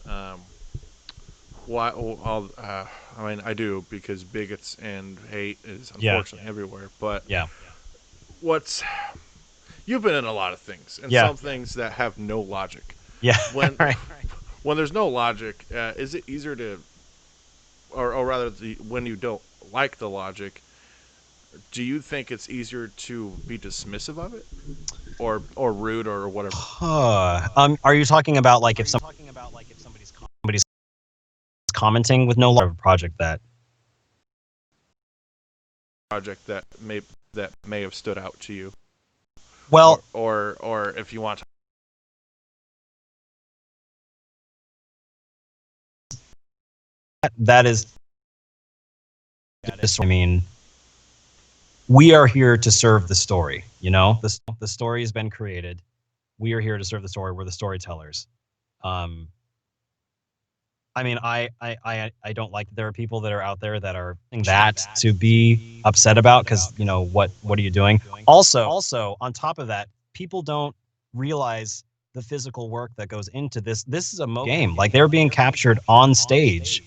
why. I mean, I do because bigots and hate is Yeah. unfortunately everywhere. But Yeah. what's you've been in a lot of things, and Yeah. some things that have no logic. Yeah. When Right. when there's no logic, is it easier to, or rather, when you don't like the logic, do you think it's easier to be dismissive of it, or rude or whatever? Are you talking about like if somebody's commenting with no project that? Project that may have stood out to you, Well, or if you want to, that is. I mean, we are here to serve the story. You know, the story has been created. We are here to serve the story. We're the storytellers. Um, I mean, I don't like that there are people that are out there that are that to be upset about because what are you doing? Also on top of that, people don't realize the physical work that goes into this. This is a game. Like they're being captured on stage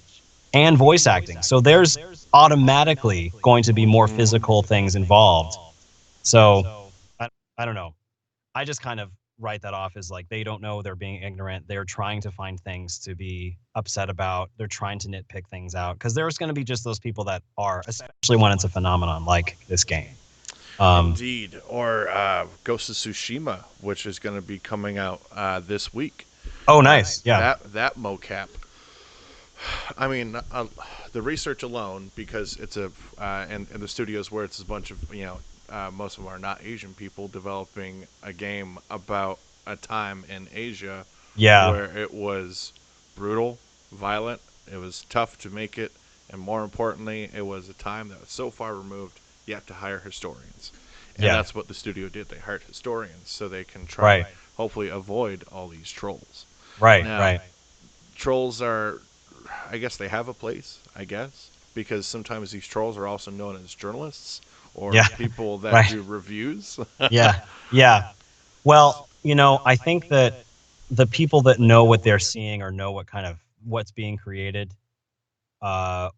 and voice acting, so there's automatically going to be more physical things involved. So I don't know. I just kind of write that off as like they don't know, they're being ignorant. They're trying to find things to be upset about. They're trying to nitpick things out because there's going to be just those people that are, especially when it's a phenomenon like this game. Um, indeed, or Ghost of Tsushima, which is going to be coming out this week. oh, nice. Yeah. That mocap. I mean, the research alone, because it's and the studios where it's a bunch of most of them are not Asian people developing a game about a time in Asia Yeah. where it was brutal, violent, it was tough to make it, and more importantly, it was a time that was so far removed. You have to hire historians, and Yeah. that's what the studio did. They hired historians so they can try to Right. hopefully avoid all these trolls. Right. Now, Right. trolls are, I guess they have a place, I guess, because sometimes these trolls are also known as journalists or Yeah. people that Right. do reviews. Yeah. Yeah. Well, I think that the people that know what they're seeing or know what kind of what's being created, uh,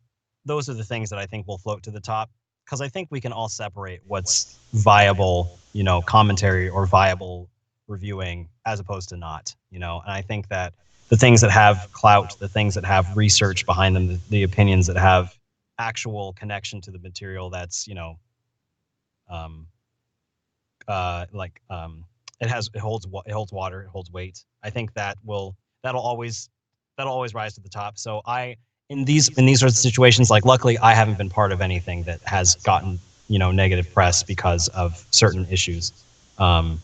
those are the things that I think will float to the top because I think we can all separate what's viable, commentary or viable reviewing as opposed to not, and I think that the things that have clout, the things that have research behind them, the opinions that have actual connection to the material that's, um, like it holds water, it holds weight. I think that'll always that'll always rise to the top. So in these sorts of situations, like luckily I haven't been part of anything that has gotten negative press because of certain issues. Um,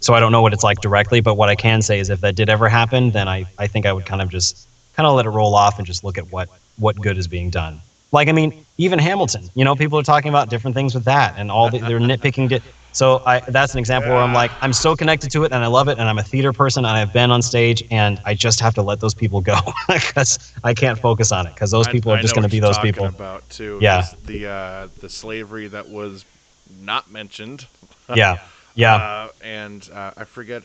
so I don't know what it's like directly, but what I can say is if that did ever happen, then I think I would kind of let it roll off and just look at what good is being done. Like, I mean, even Hamilton, people are talking about different things with that and they're nitpicking. So that's an example where I'm like, I'm so connected to it and I love it. And I'm a theater person and I've been on stage and I just have to let those people go because I can't focus on it because those people are I just know going to what be you're those talking people. about too. Yeah. The slavery that was not mentioned, Yeah. Yeah. and I forget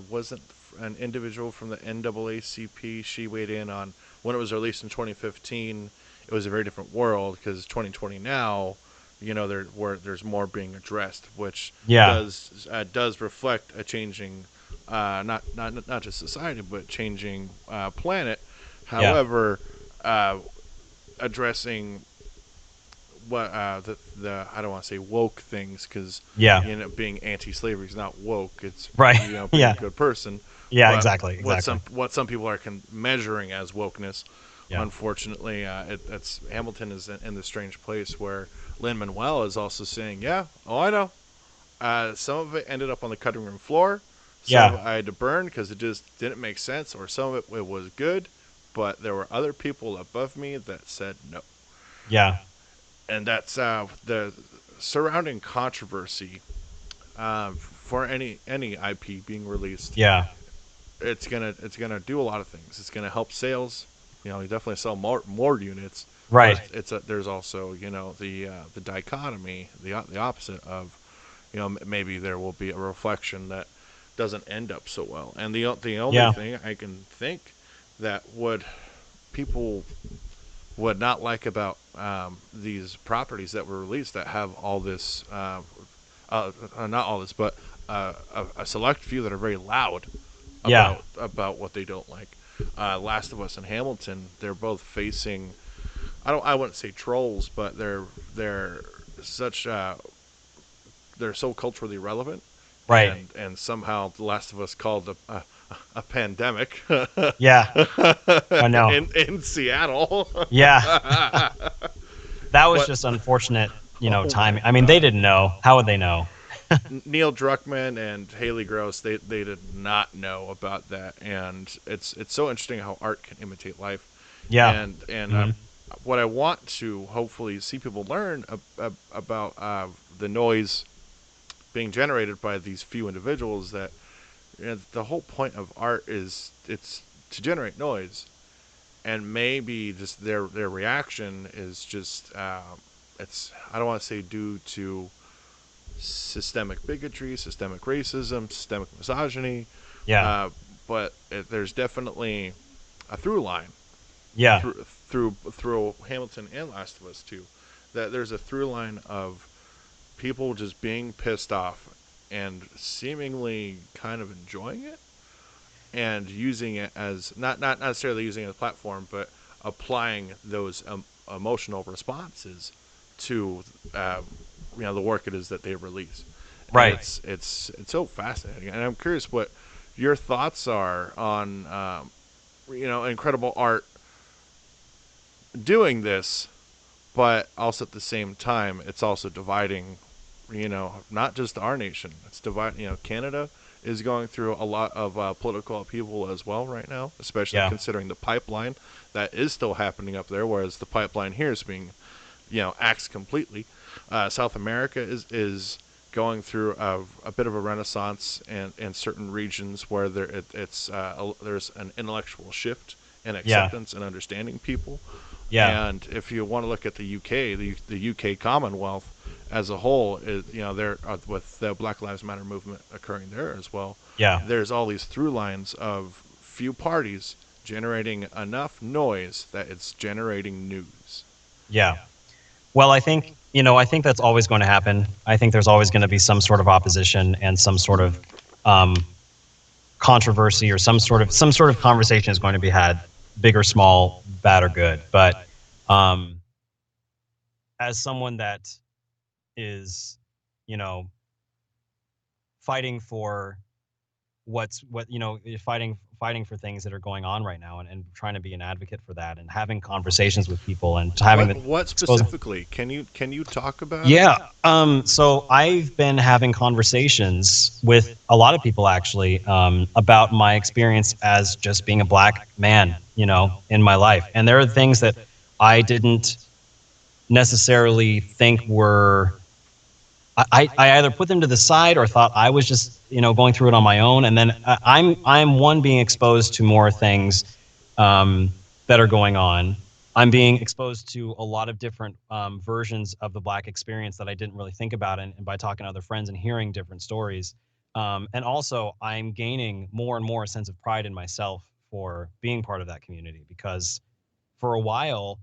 wasn't an individual from the NAACP. She weighed in on when it was released in 2015. It was a very different world because 2020 now, there's more being addressed, which Yeah. does reflect a changing, not just society but changing planet. Yeah. However, uh, addressing what the I don't want to say woke things because Yeah. being anti-slavery is not woke. It's Right. being a Yeah. good person. Yeah. But Exactly. Exactly. what some people are measuring as wokeness, Yeah. unfortunately, it's Hamilton is in the strange place where Lin Manuel is also saying, yeah, oh I know. Some of it ended up on the cutting room floor. Some Yeah. of it I had to burn because it just didn't make sense, or some of it was good, but there were other people above me that said no. Yeah. And that's the surrounding controversy for any IP being released. Yeah. It's gonna do a lot of things. It's gonna help sales. You definitely sell more units, but Right. there's also the dichotomy, the opposite of maybe there will be a reflection that doesn't end up so well. And the only Yeah. thing I can think that would people would not like about these properties that were released that have all this, not all this, but a select few that are very loud Yeah. about what they don't like. Last of Us and Hamilton, they're both facing. I wouldn't say trolls, but they're such they're so culturally relevant, Right. and somehow The Last of Us called a pandemic Yeah. I know. in Seattle. Yeah. That was But just unfortunate, oh my timing. I mean, they god, didn't know. How would they know? Neil Druckmann and Haley Gross, they did not know about that, and it's so interesting how art can imitate life, Yeah. and Hmm. what I want to hopefully see people learn about the noise being generated by these few individuals, that the whole point of art is it's to generate noise, and maybe just their reaction is just it's I don't want to say due to systemic bigotry, systemic racism, systemic misogyny, Yeah. uh, but there's definitely a through line Yeah. through Hamilton and Last of Us too. That there's a through line of people just being pissed off and seemingly kind of enjoying it and using it as not necessarily using it as a platform, but applying those emotional responses to the work it is that they release, and Right. it's so fascinating. And I'm curious what your thoughts are on incredible art doing this, but also at the same time, it's also dividing, not just our nation. It's dividing, Canada is going through a lot of political upheaval as well right now, especially Yeah. considering the pipeline that is still happening up there, whereas the pipeline here is being, axed completely. South America is going through a bit of a renaissance in certain regions where there's an intellectual shift and Yeah. acceptance and understanding people. Yeah. And if you want to look at the UK, the UK Commonwealth as a whole, is there with the Black Lives Matter movement occurring there as well. Yeah. There's all these through lines of few parties generating enough noise that it's generating news. Yeah. Well, I think that's always going to happen. I think there's always going to be some sort of opposition and some sort of um, controversy or some sort of conversation is going to be had, big or small, bad or good. But um, as someone that is, you know, fighting for fighting for things that are going on right now, and trying to be an advocate for that, and having conversations with people and having the What exposing. specifically? Can you talk about it? Yeah. So I've been having conversations with a lot of people actually, about my experience as just being a black man, in my life. And there are things that I didn't necessarily think were. I either put them to the side or thought I was just, going through it on my own. And then I'm one being exposed to more things that are going on. I'm being exposed to a lot of different versions of the black experience that I didn't really think about, and by talking to other friends and hearing different stories. And also, I'm gaining more and more a sense of pride in myself for being part of that community, because for a while,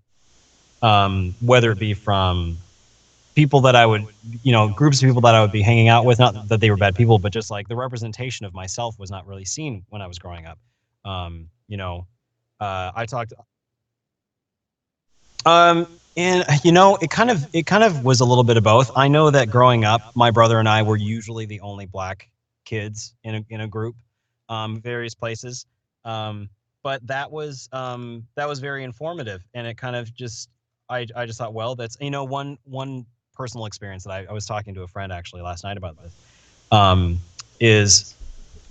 whether it be from people that I would, groups of people that I would be hanging out with, not that they were bad people, but just like the representation of myself was not really seen when I was growing up. Um, you know, I talked, and it kind of was a little bit of both. I know that growing up, my brother and I were usually the only black kids in a group, various places. Um, but that was very informative, and it kind of just I just thought, well, that's one personal experience that I was talking to a friend actually last night about this, is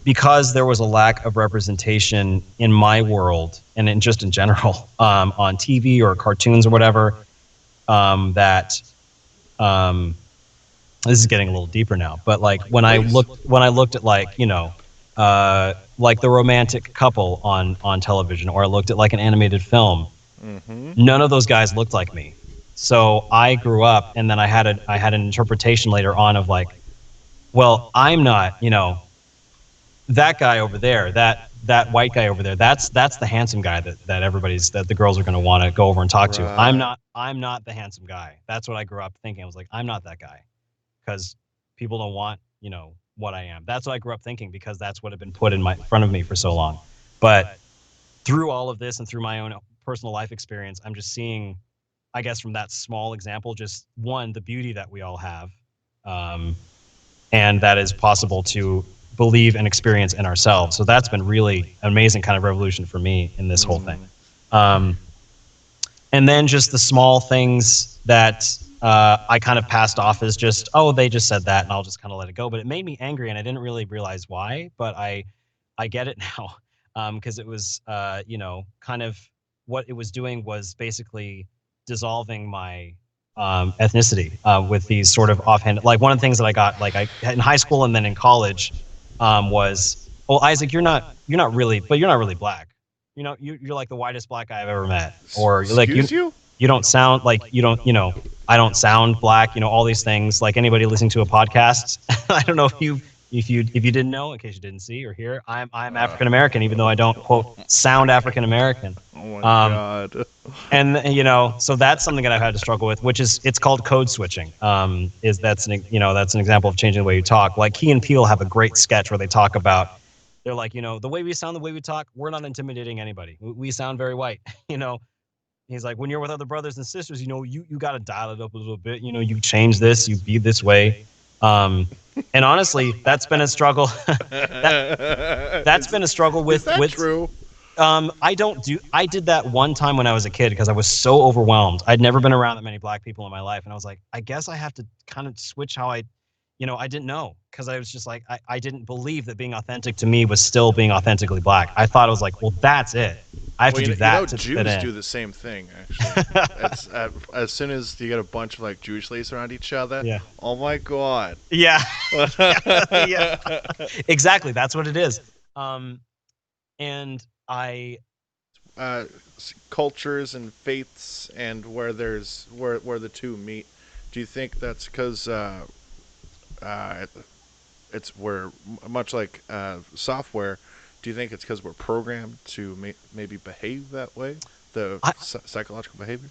because there was a lack of representation in my world, and just in general, on TV or cartoons or whatever, that this is getting a little deeper now, but like Please. when I looked at, like the romantic couple on television, or I looked at like an animated film, Mm-hmm. none of those guys looked like me. So I grew up, and then I had an interpretation later on of like, well, I'm not, that guy over there, that white guy over there, that's the handsome guy that the girls are going to want to go over and talk to. Right. I'm not the handsome guy. That's what I grew up thinking. I was like, I'm not that guy because people don't want, what I am. That's what I grew up thinking because that's what had been put in my front of me for so long. But through all of this and through my own personal life experience, I'm just seeing, I guess, from that small example, just one, the beauty that we all have, um, and that is possible to believe and experience in ourselves. So that's been really an amazing kind of revolution for me in this whole thing. Mm. Um, and then just the small things that I kind of passed off as just, oh, they just said that, and I'll just kind of let it go. But it made me angry, and I didn't really realize why. But I get it now, because it was, kind of what it was doing was basically dissolving my ethnicity with these sort of offhand. Like one of the things that I got, like I in high school and then in college, was, well, Isaac, you're not really black. You're like the whitest black guy I've ever met, or you're like Excuse you? you don't sound like you don't I don't sound black, all these things. Like anybody listening to a podcast, I don't know if you didn't know, in case you didn't see or hear, I'm Uh, African American, even though I don't quote sound African American. oh my Um, god. and so that's something that I've had to struggle with, which is it's called code switching. Is that's an example of changing the way you talk. Like Key and Peele have a great sketch where they talk about, they're like, the way we sound, the way we talk, we're not intimidating anybody. We sound very white. you know He's like, when you're with other brothers and sisters, you got to dial it up a little bit. You change this, you be this way. Um, and honestly, that's been a struggle. that that's is, been a struggle is with that with true? I did that one time when I was a kid because I was so overwhelmed. I'd never been around that many black people in my life. And I was like, I guess I have to kind of switch how I didn't know because I was just like, I didn't believe that being authentic to me was still being authentically black. I thought it was like, well, that's it. I have Well, to do you know, that to fit Jews do in. the same thing. Actually, it's as soon as you get a bunch of like Jewish ladies around each other. Yeah. Oh my god. Yeah. Yeah. Exactly. That's what it is. And I, uh, Cultures and faiths and where the two meet. Do you think that's because uh, it's we're much like software? Do you think it's because we're programmed to maybe behave that way, the I, psychological behavior?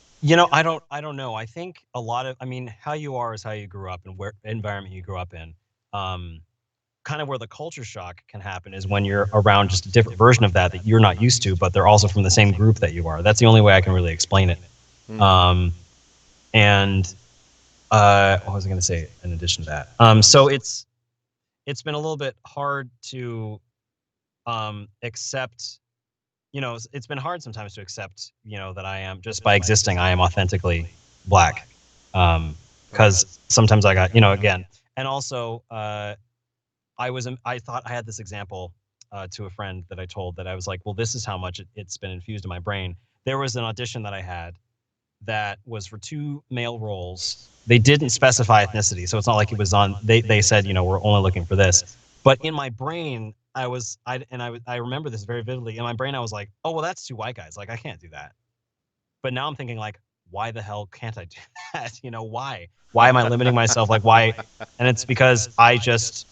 I don't know. I think a lot of, I mean, how you are is how you grew up and where environment you grew up in. Um, Kind of where the culture shock can happen is when you're around just a different version of that you're not used to, but they're also from the same group that you are. That's the only way I can really explain it. Mm. Um, and what was I going to say in addition to that? So it's been a little bit hard to accept. It's been hard sometimes to accept, that I am just by existing, I am authentically black. Right. Because sometimes I got, again, and also I thought I had this example to a friend that I told that I was like, well, this is how much it's been infused in my brain. There was an audition that I had that was for two male roles. They didn't specify ethnicity, so it's not like it was on. They said, we're only looking for this. But in my brain, I remember this very vividly. In my brain, I was like, oh well, that's two white guys. Like I can't do that. But now I'm thinking like, why the hell can't I do that? Why? Why am I limiting myself? Like why? And it's because I just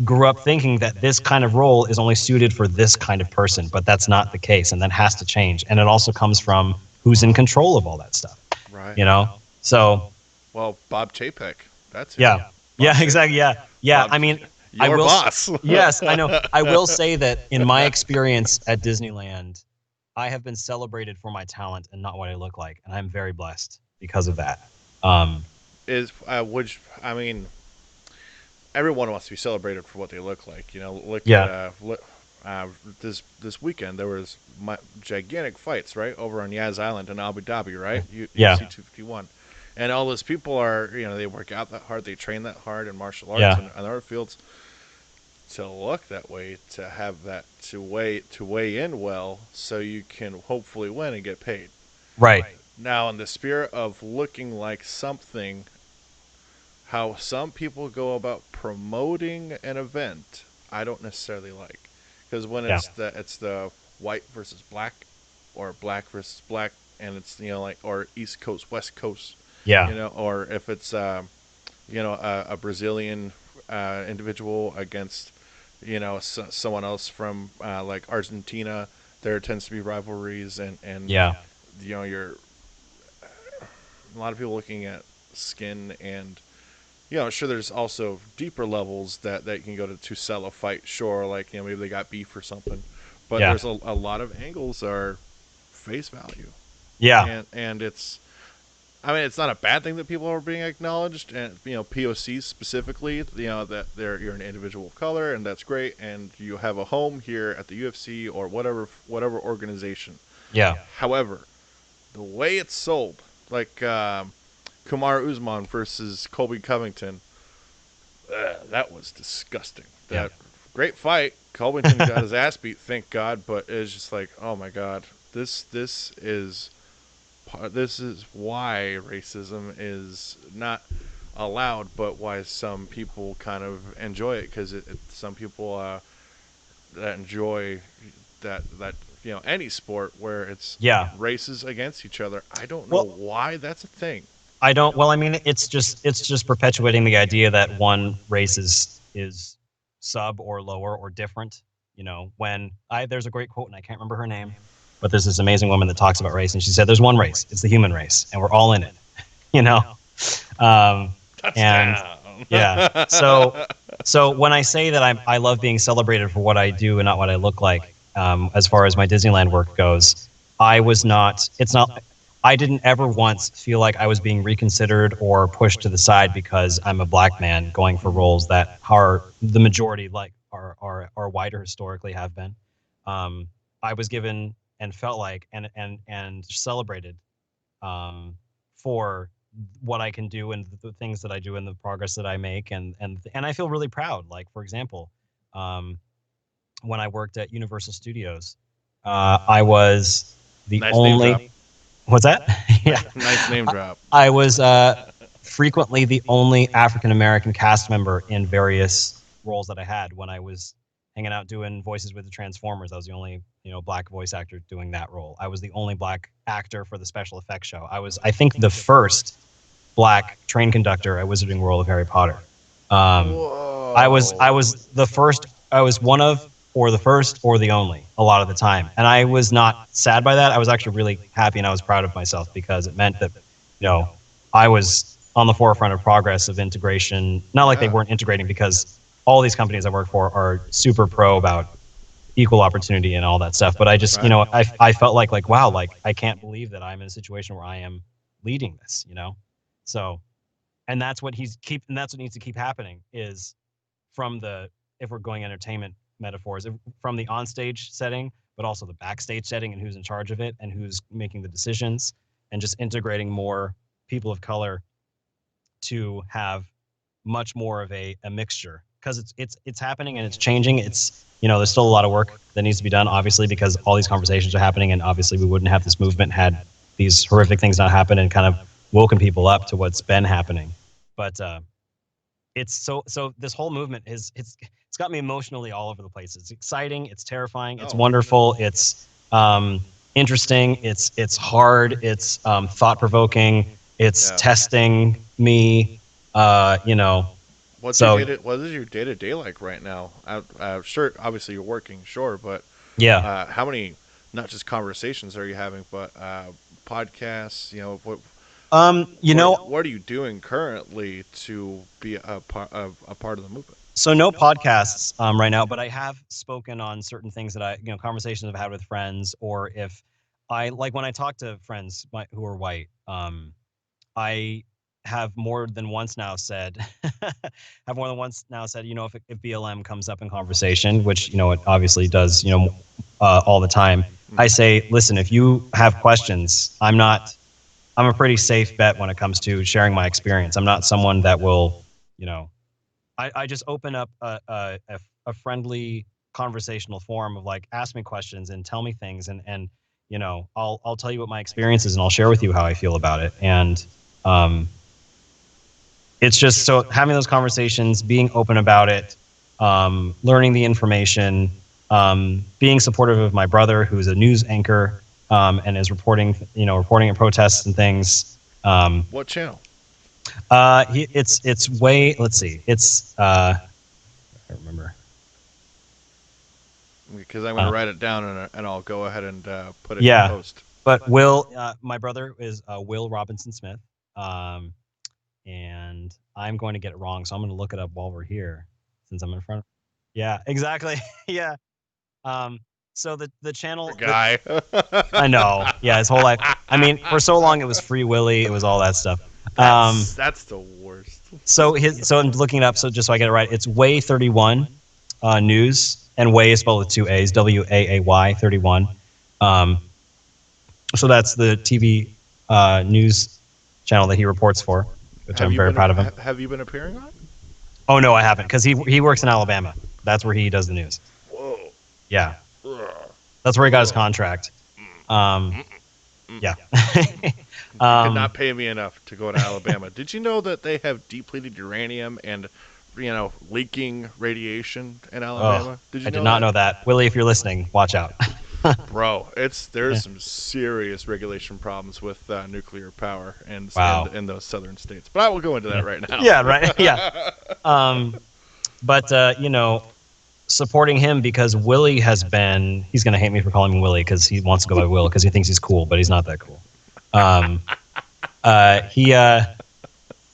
grew up thinking that this kind of role is only suited for this kind of person, but that's not the case, and that has to change. And it also comes from who's in control of all that stuff, Right. you know? So, Well, Bob Chapek. That's who. yeah. Bob Yeah, Chapek. exactly. Yeah. Yeah. Bob, I mean, I your will, boss. yes, I know. I will say that in my experience at Disneyland, I have been celebrated for my talent and not what I look like. And I'm very blessed because of that. Um, Is which I mean, everyone wants to be celebrated for what they look like. You know, look at yeah. this weekend there was gigantic fights right over on Yaz Island in Abu Dhabi, right? Yeah. UFC 251, and all those people are they work out that hard, they train that hard in martial arts Yeah. and other fields to look that way, to have that to weigh in well, so you can hopefully win and get paid. Right. Now, in the spirit of looking like something, how some people go about promoting an event, I don't necessarily like, because when Yeah. it's the white versus black, or black versus black, and it's like, or East Coast West Coast, Yeah. or if it's a Brazilian individual against someone else from like Argentina. There tends to be rivalries, and Yeah. you're a lot of people looking at skin, and sure, there's also deeper levels that you can go to sell a fight. Sure, like maybe they got beef or something, but Yeah. there's a lot of angles are face value, Yeah. and it's I mean, it's not a bad thing that people are being acknowledged, and POCs specifically. That you're an individual of color, and that's great, and you have a home here at the UFC or whatever organization. Yeah. However, the way it's sold, like Kumar Usman versus Colby Covington, that was disgusting. Yeah. That great fight. Covington got his ass beat, thank God, but it's just like, oh my God, this is why racism is not allowed, but why some people kind of enjoy it, because some people that enjoy that any sport where it's Yeah. races against each other. I don't know Well, why that's a thing. I don't. Well, I mean, it's just perpetuating the idea that one race is sub or lower or different. When I there's a great quote and I can't remember her name, but there's this amazing woman that talks about race and she said, "There's one race. It's the human race, and we're all in it." You know, um, and Touchdown. yeah. So when I say that I love being celebrated for what I do and not what I look like, as far as my Disneyland work goes, I was not. It's not. I didn't ever once feel like I was being reconsidered or pushed to the side because I'm a black man going for roles that are the majority like are white or historically have been. I was given and felt like and celebrated for what I can do and the things that I do and the progress that I make and I feel really proud. Like for example, um, when I worked at Universal Studios, I was the Nice name drop. only. What's that? Yeah, Nice name drop. I was frequently the only African American cast member in various roles that I had. When I was hanging out doing voices with the Transformers, I was the only black voice actor doing that role. I was the only black actor for the special effects show. I was, I think, the first black train conductor at Wizarding World of Harry Potter. Um, I was Whoa. the first. I was one of, or the first, or the only a lot of the time, and I was not sad by that. I was actually really happy, and I was proud of myself because it meant that I was on the forefront of progress of integration. Not like they Yeah. weren't integrating, because all these companies I work for are super pro about equal opportunity and all that stuff. But I just, Right. I felt like wow, like I can't believe that I'm in a situation where I am leading this. So, and that's what needs to keep happening is from the, if we're going entertainment metaphors, from the onstage setting, but also the backstage setting and who's in charge of it and who's making the decisions, and just integrating more people of color to have much more of a mixture, because it's happening and it's changing. It's there's still a lot of work that needs to be done, obviously, because all these conversations are happening, and obviously we wouldn't have this movement had these horrific things not happen and kind of woken people up to what's been happening. But it's so this whole movement is it's got me emotionally all over the place. It's exciting, it's terrifying, it's Oh. wonderful, it's interesting, it's hard, it's thought provoking, it's Yeah. testing me. What's your So day to, what is your day to day like right now? Sure, obviously you're working, sure, but yeah. how many, not just conversations are you having, but podcasts? You know, What are you doing currently to be a part of the movement? so no podcasts right now, but I have spoken on certain things that conversations I've had with friends, or if I like when I talk to friends who are white, I have more than once now said, if BLM comes up in conversation, which it obviously does, all the time, I say, listen, if you have questions, I'm a pretty safe bet when it comes to sharing my experience. I'm not someone that will, you know, I just open up a friendly conversational forum of like, ask me questions and tell me things, and I'll tell you what my experience is and I'll share with you how I feel about it. And um, it's just so having those conversations, being open about it, learning the information, being supportive of my brother who's a news anchor, and is reporting and protests and things. What channel? It's way. Let's see. It's I remember. Because I'm going to Uh, write it down and I'll go ahead and put it in yeah, post. but Will, my brother is Will Robinson Smith, um, and I'm going to get it wrong, so I'm going to look it up while we're here, since I'm in front. Yeah, exactly. Yeah. Um, so the Poor channel that guy. I know. Yeah, his whole life. I mean, for so long it was Free Willy, it was all that stuff. Um, That's the worst. so I'm looking it up. So just so I get it right, it's Way 31 News, and Way is spelled with two A's, WAAY 31. Um, so that's the TV news channel that he reports for, which I'm very proud of him. Have you been appearing on? Oh no, I haven't, because he works in Alabama. That's where he does the news. Whoa. Yeah, Ugh. that's where he got his Ugh. contract. Mm, Um, mm, mm. yeah. You could um, not pay me enough to go to Alabama. Did you know that they have depleted uranium and leaking radiation in oh, Alabama? Did you I did know not that? know that. Willie, if you're listening, watch out. Bro, there's Yeah. some serious regulation problems with nuclear power Wow. in those southern states. But I will go into Yeah. that right now. Yeah. Right. Yeah. Um, but supporting him, because Willie has been. He's going to hate me for calling him Willie because he wants to go by Will because he thinks he's cool, but he's not that cool. Um, he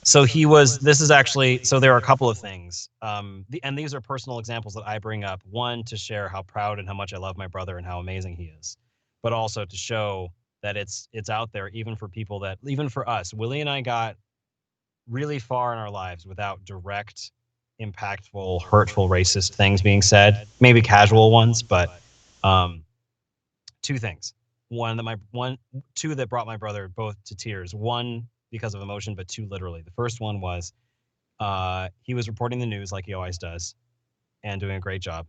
so he was. This is actually. So there are a couple of things. And these are personal examples that I bring up. One, to share how proud and how much I love my brother and how amazing he is, but also to show that it's out there even for people that, even for us. Willie and I got really far in our lives without direct, impactful, hurtful, racist things being said. Maybe casual ones, but um, two things. Two that brought my brother both to tears. One because of emotion, but two literally. The first one was he was reporting the news like he always does and doing a great job.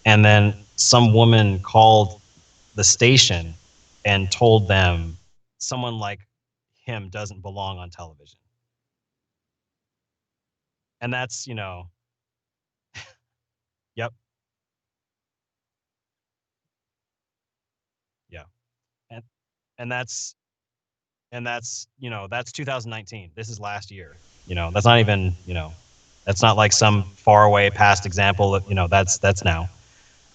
And then some woman called the station and told them someone like him doesn't belong on television. And that's, yep, yeah. And and that's 2019. This is last year. That's not even, that's not like some far away past example of, that's now.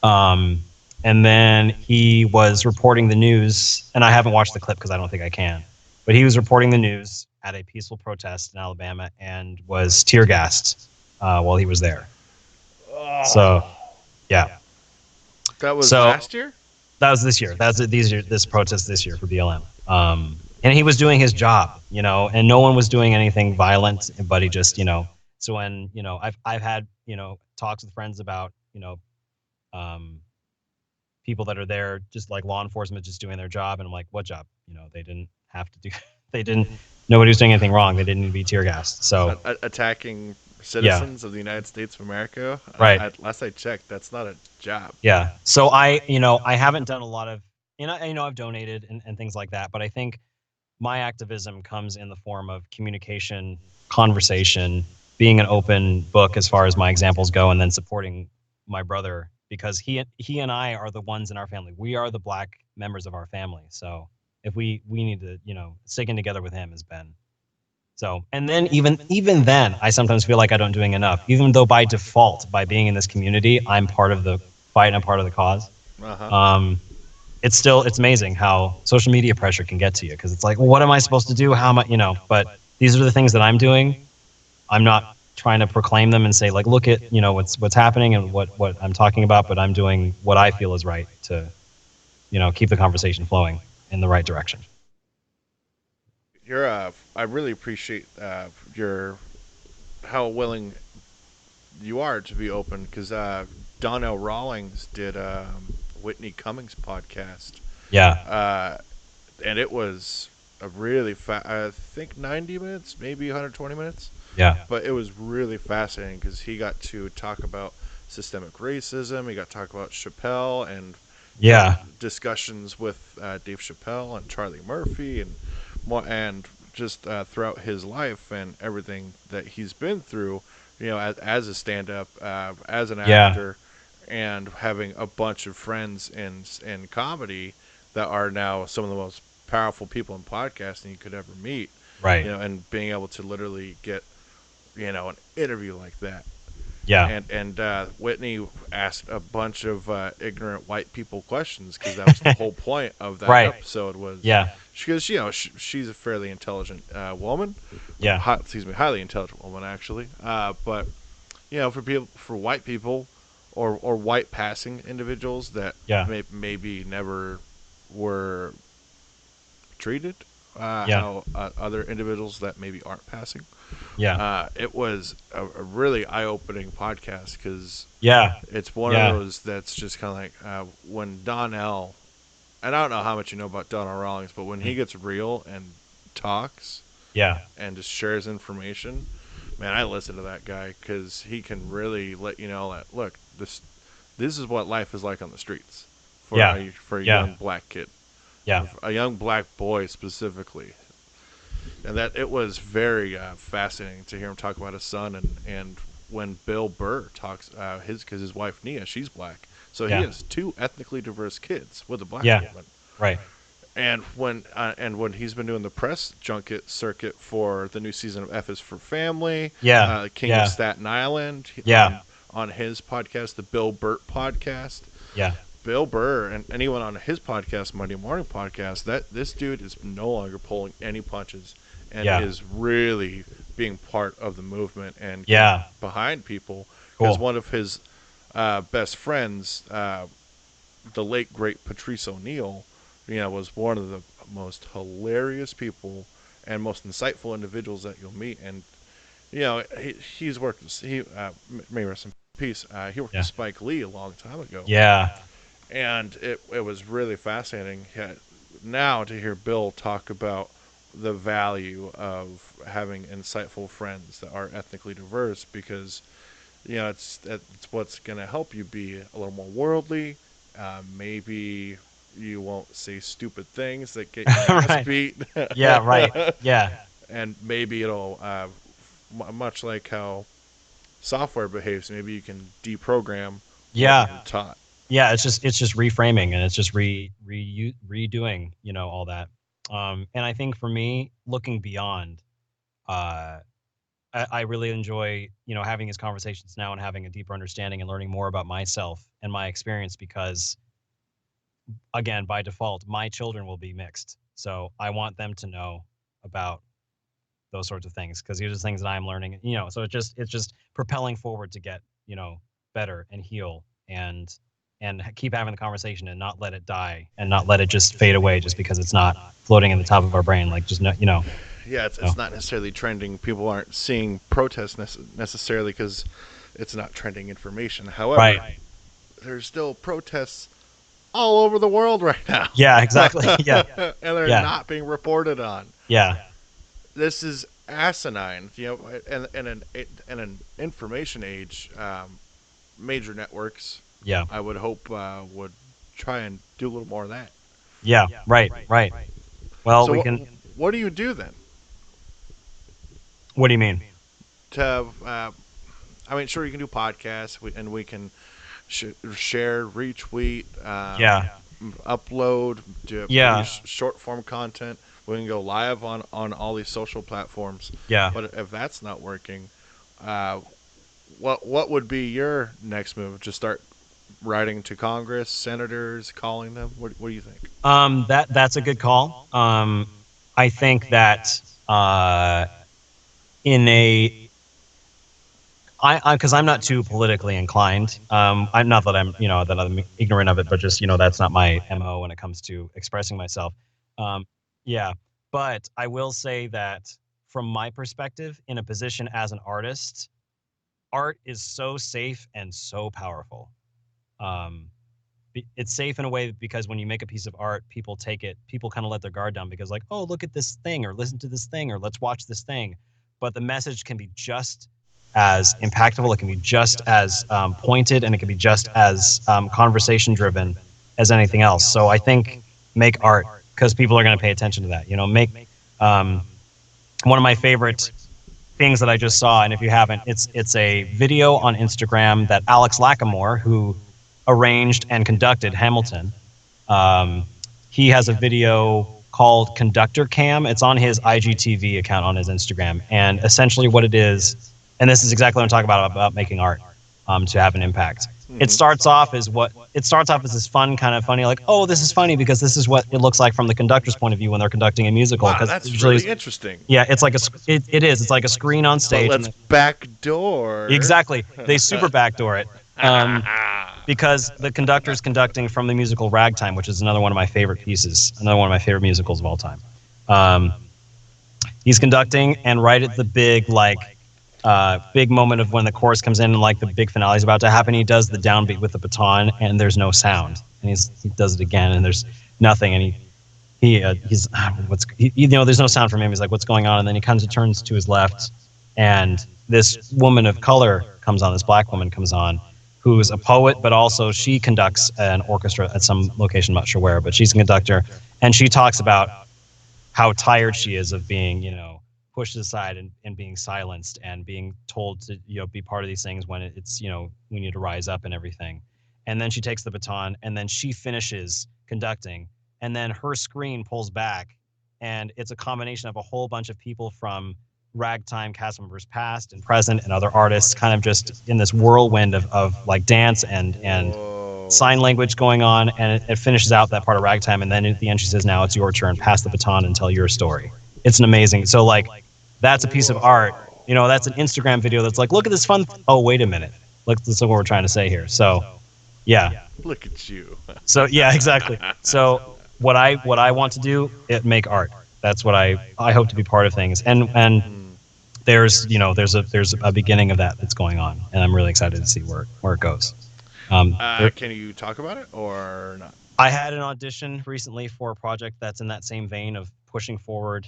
Um, and then he was reporting the news, and I haven't watched the clip because I don't think I can. But he was reporting the news at a peaceful protest in Alabama and was tear gassed while he was there. So Oh, yeah, that was so last year. that was this year. This protest this year for BLM. And he was doing his job, and no one was doing anything violent, but he just, So when I've had talks with friends about um, people that are there, just like law enforcement, just doing their job, and I'm like, what job? They didn't have to do. They didn't. Nobody was doing anything wrong. They didn't need to be tear gassed. So Attacking yeah, citizens of the United States of America. right. Last I checked, that's not a job. Yeah. So I haven't done a lot of, I've donated and things like that, but I think my activism comes in the form of communication, conversation, being an open book as far as my examples go, and then supporting my brother, because he and I are the ones in our family. We are the black members of our family. So if we need to, sticking together with him has been. So, and then even then, I sometimes feel like I don't doing enough, even though by default, by being in this community, I'm part of the fight and I'm part of the cause. Uh huh. Um, it's amazing how social media pressure can get to you, because it's like, well, what am I supposed to do? How am I, but these are the things that I'm doing. I'm not trying to proclaim them and say, like, look at, what's happening and what I'm talking about, but I'm doing what I feel is right to, keep the conversation flowing in the right direction. I really appreciate your how willing you are to be open because Donnell Rawlings did Whitney Cummings podcast, Yeah. uh, and it was a really I think 90 minutes, maybe 120 minutes, Yeah. but it was really fascinating because he got to talk about systemic racism. He got to talk about Chappelle and Yeah. discussions with Dave Chappelle and Charlie Murphy and just throughout his life and everything that he's been through, as a stand-up, as an Yeah. actor, and having a bunch of friends in comedy that are now some of the most powerful people in podcasting you could ever meet. Right. and being able to literally get an interview like that. Yeah. And Whitney asked a bunch of ignorant white people questions because that was the whole point of that Right. episode was Yeah. because she's a fairly intelligent woman, Yeah. excuse me, highly intelligent woman actually. But for white people or white passing individuals that Yeah. maybe never were treated Yeah. how other individuals that maybe aren't passing. Yeah. It was a really eye-opening podcast because Yeah. it's one of Yeah. those that's just kind of like when Donnell, and I don't know how much you know about Donnell Rawlings, but when he Mm. gets real and talks Yeah. and just shares information, man, I listen to that guy because he can really let you know that look, this is what life is like on the streets for Yeah. a Yeah. young black kid, Yeah. a young black boy specifically, and that it was very fascinating to hear him talk about his son and when Bill Burr talks because his wife Nia, she's black, so he Yeah. has two ethnically diverse kids with a black Yeah. woman. Right. And when he's been doing the press junket circuit for the new season of F is for Family, Yeah. King of Yeah. Staten Island, Yeah. on his podcast, the Bill Burt podcast, Yeah. Bill Burr and anyone on his podcast, Monday Morning Podcast, that this dude is no longer pulling any punches and Yeah. is really being part of the movement and getting Yeah. behind people. Because Cool. one of his best friends, the late great Patrice O'Neill, was one of the most hilarious people and most insightful individuals that you'll meet. And he's worked. May rest in peace. He worked Yeah. with Spike Lee a long time ago, Yeah. and it was really fascinating now to hear Bill talk about the value of having insightful friends that are ethnically diverse because it's what's going to help you be a little more worldly. Maybe you won't say stupid things that get your ass Right. beat. Yeah. Right. Yeah. And maybe it'll much like how software behaves. Maybe you can deprogram what Yeah. you're taught. Yeah. It's just reframing, and it's just redoing, all that. And I think for me, looking beyond, uh, I really enjoy, having these conversations now and having a deeper understanding and learning more about myself and my experience because, again, by default, my children will be mixed. So I want them to know about those sorts of things because these are things that I'm learning, so it's just propelling forward to get, better and heal and keep having the conversation and not let it die and not let it just fade away just because it's not floating in the top of our brain. Like, just, Yeah, it's not necessarily trending. People aren't seeing protests necessarily because it's not trending information. However, right. there's still protests all over the world right now. Yeah, exactly. Yeah. And they're Yeah. not being reported on. Yeah. This is asinine, in an information age. Major networks, Yeah. I would hope, would try and do a little more of that. Yeah. Right. Right. Well, So we can. what do you do then? What do you mean? To I mean, sure, you can do podcasts, and we can share, retweet, Yeah. upload, do Yeah. short form content. We can go live on all these social platforms. Yeah. But if that's not working, uh, what would be your next move? Just start writing to Congress, senators, calling them. What do you think? That's a good call. I think that in a I because I'm not too politically inclined. I'm not that I'm ignorant of it, but just that's not my MO when it comes to expressing myself. Um, yeah, but I will say that from my perspective, in a position as an artist, art is so safe and so powerful. Um, it's safe in a way because when you make a piece of art, people kind of let their guard down because, like, oh, look at this thing, or listen to this thing, or let's watch this thing. But the message can be just as impactful. It can be just as pointed, and it can be just as conversation driven as anything else. So I think make art because people are going to pay attention to that. Make um, one of my favorite things that I just saw, and if you haven't, it's a video on Instagram that Alex Lacamoire, who arranged and conducted Hamilton, he has a video called Conductor Cam. It's on his IGTV account on his Instagram. And essentially what it is, and this is exactly what I'm talking about making art to have an impact. It starts off as this fun kind of funny, like, oh, this is funny because this is what it looks like from the conductor's point of view when they're conducting a musical. Wow, Because that's usually, really interesting. yeah, it's like it is. It's like a screen on But stage, let's and backdoor. exactly they super backdoor it. Because the conductor's conducting from the musical Ragtime, which is another one of my favorite pieces, another one of my favorite musicals of all time. Um, he's conducting, and right at the big moment of when the chorus comes in and like the big finale is about to happen, he does the downbeat with the baton, and there's no sound, and he does it again, and there's nothing, and he's there's no sound from him. He's like, what's going on? And then he kind of turns to his left, and this woman of color comes on. This black woman comes on, who's a poet, but also she conducts an orchestra at some location. I'm not sure where, but she's a conductor, and she talks about how tired she is of being, pushed aside and being silenced and being told to, be part of these things when it's, we need to rise up and everything. And then she takes the baton and then she finishes conducting, and then her screen pulls back, and it's a combination of a whole bunch of people from Ragtime cast members past and present and other artists kind of just in this whirlwind of like dance and sign language going on, and it finishes out that part of Ragtime, and then at the end she says, now it's your turn, pass the baton and tell your story. It's an amazing, so like that's a piece of art, that's an Instagram video that's like, look at this fun oh wait a minute, look, that's what we're trying to say here. So yeah, Look at you. so yeah, exactly. So what I want to do, make art. That's what I hope to be part of things, and there's a beginning of that's going on, and I'm really excited to see where it goes. Can you talk about it or not? I had an audition recently for a project that's in that same vein of pushing forward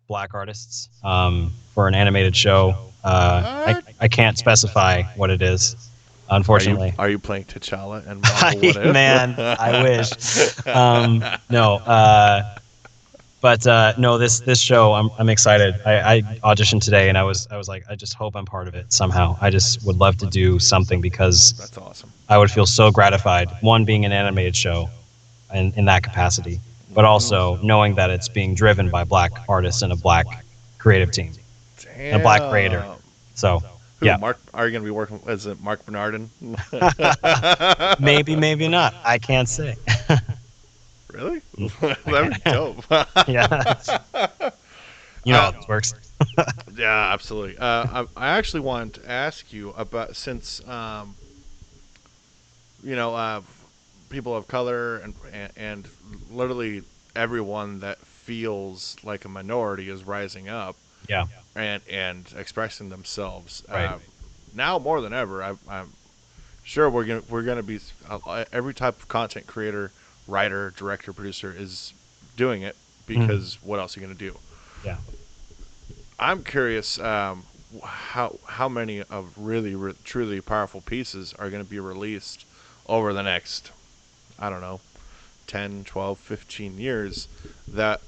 black artists for an animated show. I can't specify what it is, unfortunately. Are you playing T'Challa and Marvel What If? Man, I wish. No, but no, this show, I'm excited. I auditioned today, and I was like, I just hope I'm part of it somehow. I just would love to do something because That's awesome. I would feel so gratified. One, being an animated show, in that capacity, but also knowing that it's being driven by black artists and a black creative team, and a black creator. So Who, yeah, Mark? Are you going to be working? Is it Mark Bernardin? maybe not. I can't say. Really? That'd be dope. Yeah, how this works. Yeah, absolutely. I actually wanted to ask you about, since people of color and literally everyone that feels like a minority is rising up Yeah, and expressing themselves. Right. Now more than ever, I'm sure we're gonna be every type of content creator, writer, director, producer is doing it because what else are you gonna do? yeah. I'm curious how many of really truly powerful pieces are going to be released over the next, I don't know, 10, 12, 15 years that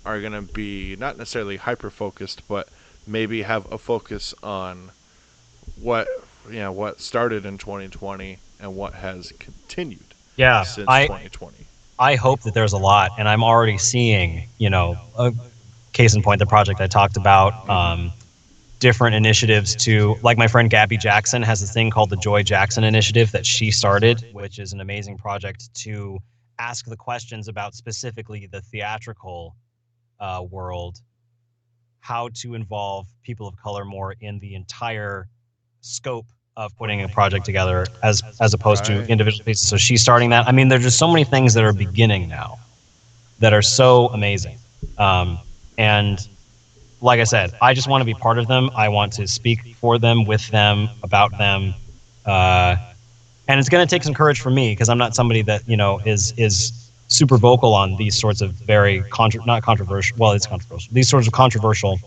are going to be not necessarily hyper focused, but maybe have a focus on what what started in 2020 and what has continued Yeah, since 2020. I hope that there's a lot, and I'm already seeing, a case in point, the project I talked about, different initiatives to, like my friend Gabby Jackson has this thing called the Joy Jackson Initiative that she started, which is an amazing project to ask the questions about specifically the theatrical world, how to involve people of color more in the entire scope of putting a project together as opposed to Right. individual pieces. So she's starting that. I mean, there's just so many things that are beginning now that are so amazing. And like I said, I just want to be part of them. I want to speak for them, with them, about them. And it's going to take some courage for me because I'm not somebody that, is super vocal on these sorts of very not controversial. Well, it's controversial. These sorts of controversial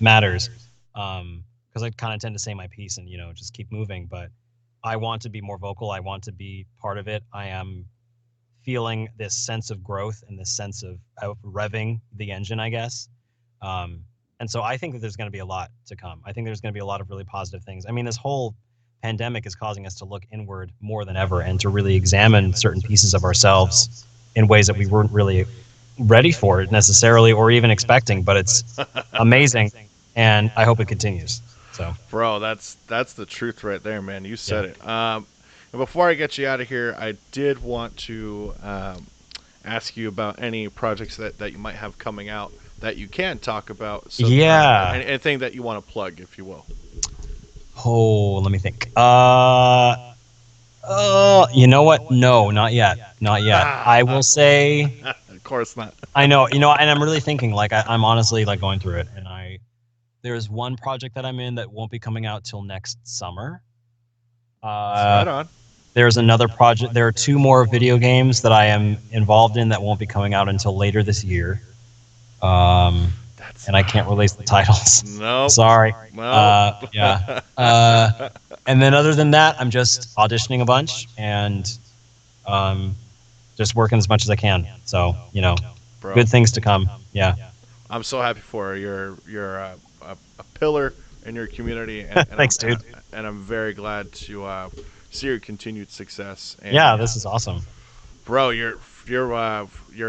matters. Because I kind of tend to say my piece and, just keep moving. But I want to be more vocal. I want to be part of it. I am feeling this sense of growth and this sense of revving the engine, I guess. And so I think that there's going to be a lot to come. I think there's going to be a lot of really positive things. I mean, this whole pandemic is causing us to look inward more than ever and to really examine certain pieces of ourselves in ways that we weren't really ready for it necessarily or even expecting, but it's amazing, and I hope it continues. So Bro, that's the truth right there, man. You yeah, said it. And before I get you out of here, I did want to ask you about any projects that you might have coming out that you can talk about. So, yeah. anything that you want to plug, if you will. Oh, let me think. You know what? No, not yet. Not yet. I will say Of course not. I know, and I'm really thinking like I'm honestly like going through it, and there's one project that I'm in that won't be coming out till next summer. Uh, Right on. there's another project. There are two more video games that I am involved in that won't be coming out until later this year. Um, That's and I can't release the titles. nope. Sorry. Nope. Yeah. And then other than that, I'm just auditioning a bunch and um, just working as much as I can. So Bro, good things to come. Yeah. I'm so happy for you. You're a pillar in your community, Thanks, dude. and I'm very glad to see your continued success. And Yeah, this is awesome. bro, you're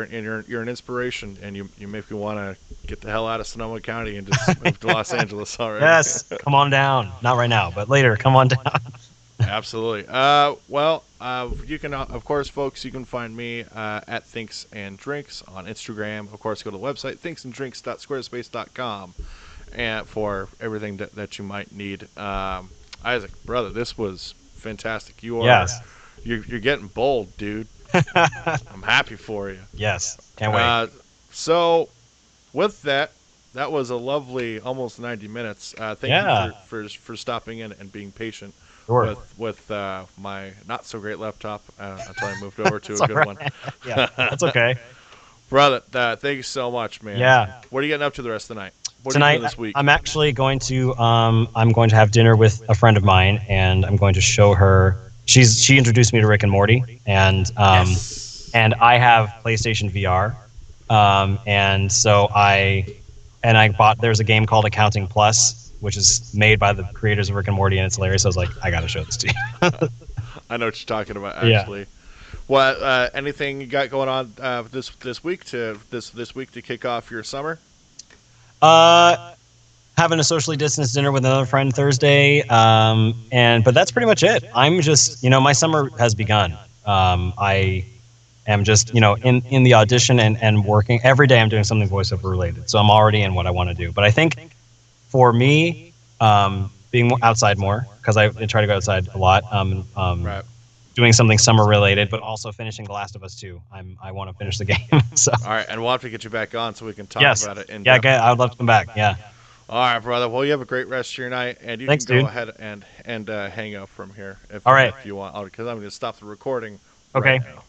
an inspiration, and you make me want to get the hell out of Sonoma County and just move to Los Angeles already. Yes, come on down. Not right now, but later. Come on down. Absolutely. Well, you can, of course, folks, you can find me at Thinks and Drinks on Instagram. Of course, go to the website, thinksanddrinks.squarespace.com, and for everything that you might need. Isaac, brother, this was fantastic. Yes. You're getting bold, dude. I'm happy for you. Yes. Can't wait. So, with that, that was a lovely almost 90 minutes. Thank you Yeah. for stopping in and being patient Sure. with my not so great laptop until I moved over to It's a all good right. one. Yeah, that's okay. Brother, thank you so much, man. Yeah. What are you getting up to the rest of the night? What are you Tonight, doing this week? I'm actually going to have dinner with a friend of mine, and I'm going to show her. She introduced me to Rick and Morty, Yes. and I have PlayStation VR, and so I bought. There's a game called Accounting Plus, which is made by the creators of Rick and Morty, and it's hilarious. I was like, I got to show this to you. I know what you're talking about, Yeah. actually. What anything you got going on this week to kick off your summer? Uh, Having a socially distanced dinner with another friend Thursday, but that's pretty much it. I'm just, my summer has begun. I am just, in the audition and working every day. I'm doing something voiceover related, so I'm already in what I want to do. But I think for me, being outside more because I try to go outside a lot. Right. Doing something summer related, but also finishing The Last of Us 2. I want to finish the game. So All right, and we'll have to get you back on so we can talk yes, about it in yeah, depth. I would love to come back. Yeah, All right, brother. Well, you have a great rest of your night, and you thanks, can go dude. ahead and hang up from here All right. if you want, because I'm going to stop the recording Okay. right now.